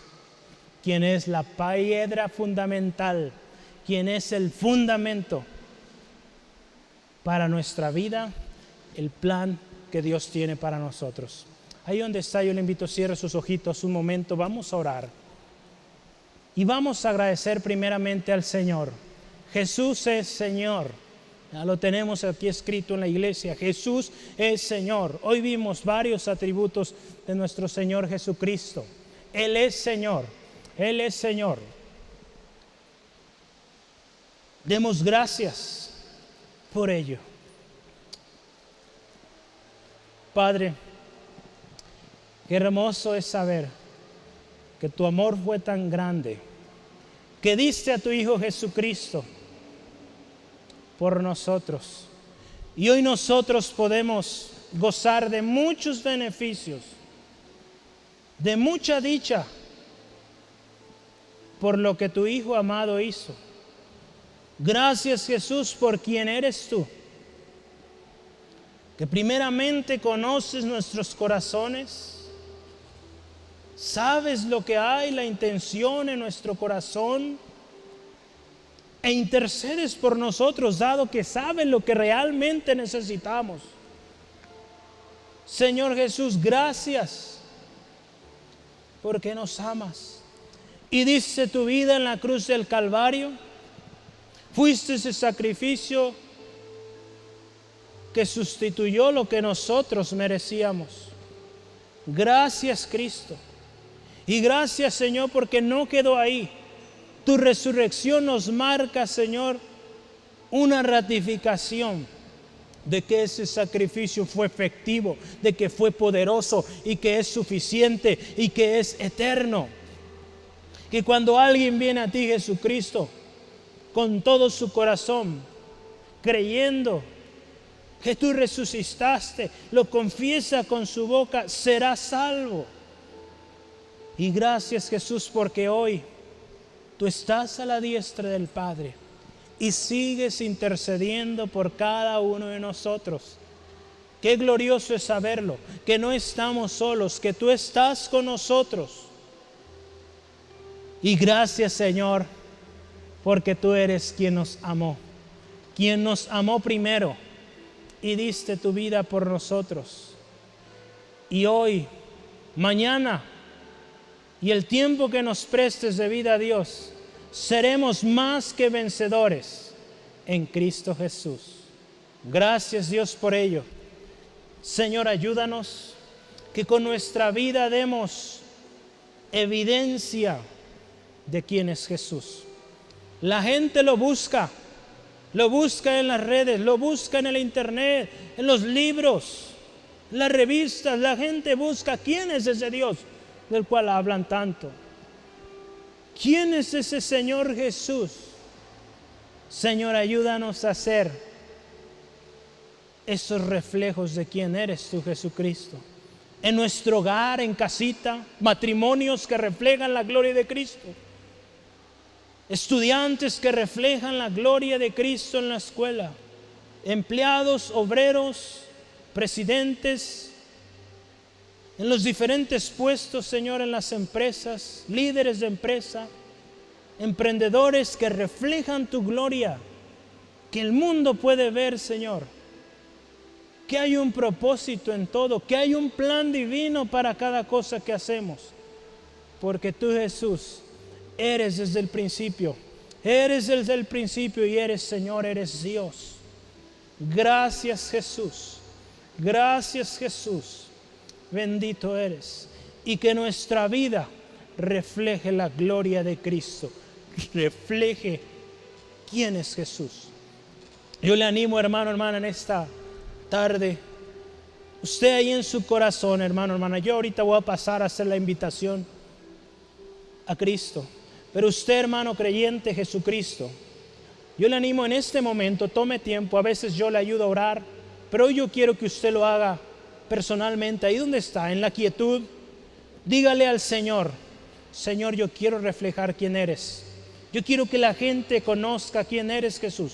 quien es la piedra fundamental, quien es el fundamento para nuestra vida, el plan que Dios tiene para nosotros. Ahí donde está, yo le invito, cierre sus ojitos un momento, vamos a orar. Y vamos a agradecer primeramente al Señor. Jesús es Señor. Ya lo tenemos aquí escrito en la iglesia. Jesús es Señor. Hoy vimos varios atributos de nuestro Señor Jesucristo. Él es Señor. Él es Señor. Demos gracias por ello. Padre, qué hermoso es saber que tu amor fue tan grande, que diste a tu Hijo Jesucristo por nosotros. Y hoy nosotros podemos gozar de muchos beneficios, de mucha dicha, por lo que tu Hijo amado hizo. Gracias, Jesús, por quien eres tú, que primeramente conoces nuestros corazones, sabes lo que hay, la intención en nuestro corazón, e intercedes por nosotros, dado que sabes lo que realmente necesitamos. Señor Jesús, gracias, porque nos amas y diste tu vida en la cruz del Calvario. Fuiste ese sacrificio que sustituyó lo que nosotros merecíamos. Gracias, Cristo. Y gracias, Señor, porque no quedó ahí. Tu resurrección nos marca, Señor, una ratificación de que ese sacrificio fue efectivo, de que fue poderoso y que es suficiente y que es eterno. Que cuando alguien viene a ti, Jesucristo, con todo su corazón, creyendo que tú resucitaste, lo confiesa con su boca, será salvo. Y gracias, Jesús, porque hoy tú estás a la diestra del Padre y sigues intercediendo por cada uno de nosotros. Qué glorioso es saberlo, que no estamos solos, que tú estás con nosotros. Y gracias, Señor, porque tú eres quien nos amó primero y diste tu vida por nosotros. Y hoy, mañana y el tiempo que nos prestes de vida a Dios, seremos más que vencedores en Cristo Jesús. Gracias, Dios, por ello. Señor, ayúdanos que con nuestra vida demos evidencia de quién es Jesús. La gente lo busca en las redes, lo busca en el internet, en los libros, en las revistas. La gente busca quién es ese Dios del cual hablan tanto. ¿Quién es ese Señor Jesús? Señor, ayúdanos a ser esos reflejos de quién eres tú, Jesucristo. En nuestro hogar, en casita, matrimonios que reflejan la gloria de Cristo. Estudiantes que reflejan la gloria de Cristo en la escuela. Empleados, obreros, presidentes, en los diferentes puestos, Señor, en las empresas, líderes de empresa, emprendedores que reflejan tu gloria, que el mundo puede ver, Señor, que hay un propósito en todo, que hay un plan divino para cada cosa que hacemos, porque tú, Jesús, eres desde el principio y eres Señor, eres Dios. Gracias, Jesús. Gracias, Jesús. Bendito eres. Y que nuestra vida refleje la gloria de Cristo, refleje quién es Jesús. Yo le animo, hermano, hermana, en esta tarde, usted ahí en su corazón, hermano, hermana, yo ahorita voy a pasar a hacer la invitación a Cristo, pero usted, hermano creyente Jesucristo, yo le animo en este momento, tome tiempo. A veces yo le ayudo a orar, pero hoy yo quiero que usted lo haga personalmente, ahí donde está, en la quietud. Dígale al Señor: Señor, yo quiero reflejar quién eres. Yo quiero que la gente conozca quién eres, Jesús.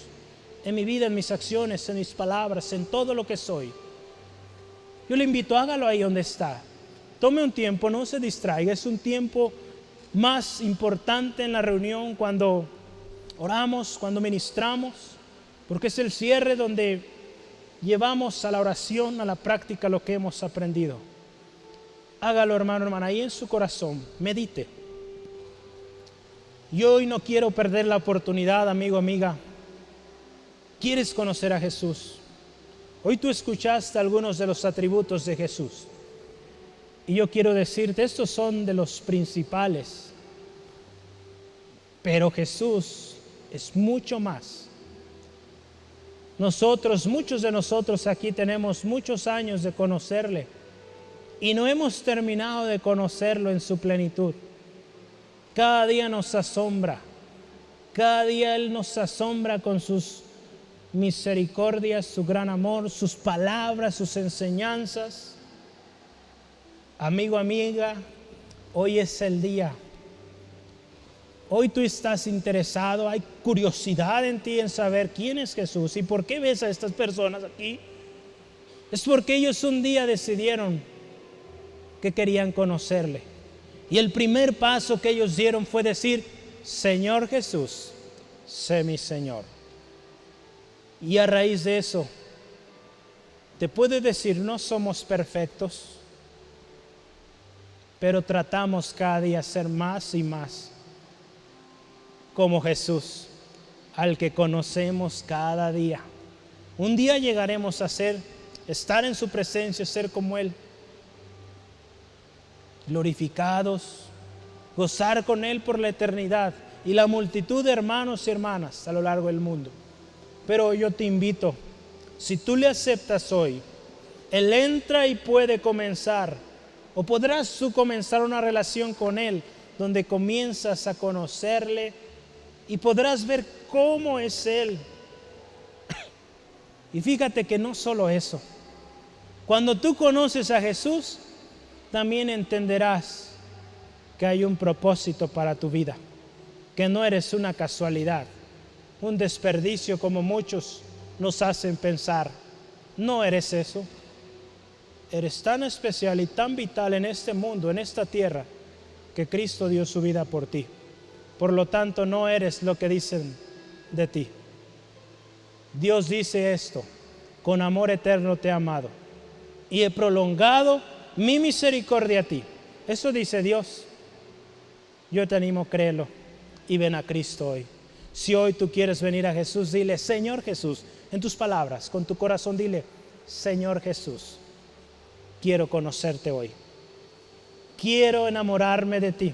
en mi vida, en mis acciones, en mis palabras, en todo lo que soy. Yo le invito, hágalo ahí donde está. Tome un tiempo, no se distraiga. Es un tiempo más importante en la reunión cuando oramos, cuando ministramos, porque es el cierre donde llevamos a la oración, a la práctica lo que hemos aprendido. Hágalo, hermano, hermana, ahí en su corazón, medite. Yo hoy no quiero perder la oportunidad, amigo, amiga. ¿Quieres conocer a Jesús? Hoy tú escuchaste algunos de los atributos de Jesús. Y yo quiero decirte, estos son de los principales. Pero Jesús es mucho más. Muchos de nosotros aquí tenemos muchos años de conocerle y no hemos terminado de conocerlo en su plenitud. Cada día nos asombra. Cada día Él nos asombra con sus misericordias, su gran amor, sus palabras, sus enseñanzas. Amigo, amiga, hoy es el día. Hoy tú estás interesado, hay curiosidad en ti en saber quién es Jesús y por qué ves a estas personas aquí. Es porque ellos un día decidieron que querían conocerle. Y el primer paso que ellos dieron fue decir: Señor Jesús, sé mi Señor. Y a raíz de eso, te puedo decir, no somos perfectos, pero tratamos cada día ser más y más como Jesús, al que conocemos cada día. Un día llegaremos a estar en su presencia, ser como Él, glorificados, gozar con Él por la eternidad y la multitud de hermanos y hermanas a lo largo del mundo. Pero yo te invito, si tú le aceptas hoy, Él entra y puede comenzar, o podrás tú comenzar una relación con Él, donde comienzas a conocerle y podrás ver cómo es Él. Y fíjate que no solo eso, cuando tú conoces a Jesús, también entenderás que hay un propósito para tu vida, que no eres una casualidad, un desperdicio como muchos nos hacen pensar. No eres eso. Eres tan especial y tan vital en este mundo, en esta tierra, que Cristo dio su vida por ti. Por lo tanto, no eres lo que dicen de ti. Dios dice esto: con amor eterno te he amado y he prolongado mi misericordia a ti. Eso dice Dios. Yo te animo a creerlo y ven a Cristo hoy. Si hoy tú quieres venir a Jesús, dile: Señor Jesús, en tus palabras, con tu corazón, dile: Señor Jesús, quiero conocerte hoy. Quiero enamorarme de ti.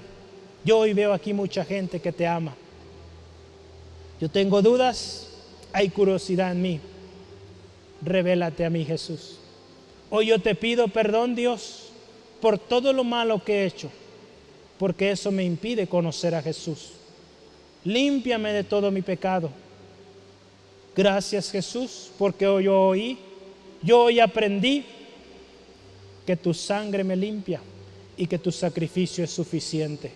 Yo hoy veo aquí mucha gente que te ama. Yo tengo dudas, hay curiosidad en mí. Revélate a mí, Jesús. Hoy yo te pido perdón, Dios, por todo lo malo que he hecho, porque eso me impide conocer a Jesús. Límpiame de todo mi pecado. Gracias, Jesús, porque hoy yo hoy aprendí que tu sangre me limpia y que tu sacrificio es suficiente.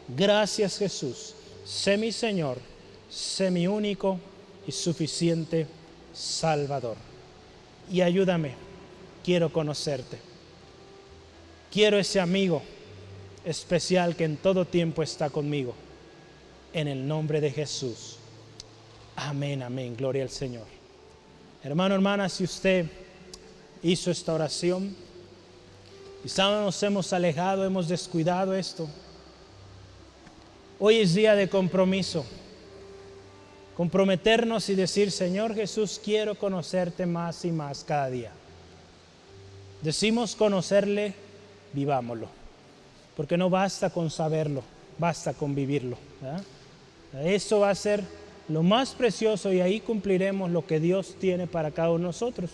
Gracias, Jesús. Sé mi Señor, sé mi único y suficiente Salvador. Y ayúdame, quiero conocerte. Quiero ese amigo especial que en todo tiempo está conmigo. En el nombre de Jesús. Amén, amén. Gloria al Señor. Hermano, hermana, si usted hizo esta oración, quizá nos hemos alejado, hemos descuidado esto. Hoy es día de compromiso. Comprometernos y decir: Señor Jesús, quiero conocerte más y más cada día. Decimos conocerle, vivámoslo. Porque no basta con saberlo, basta con vivirlo, ¿verdad? Eso va a ser lo más precioso y ahí cumpliremos lo que Dios tiene para cada uno de nosotros.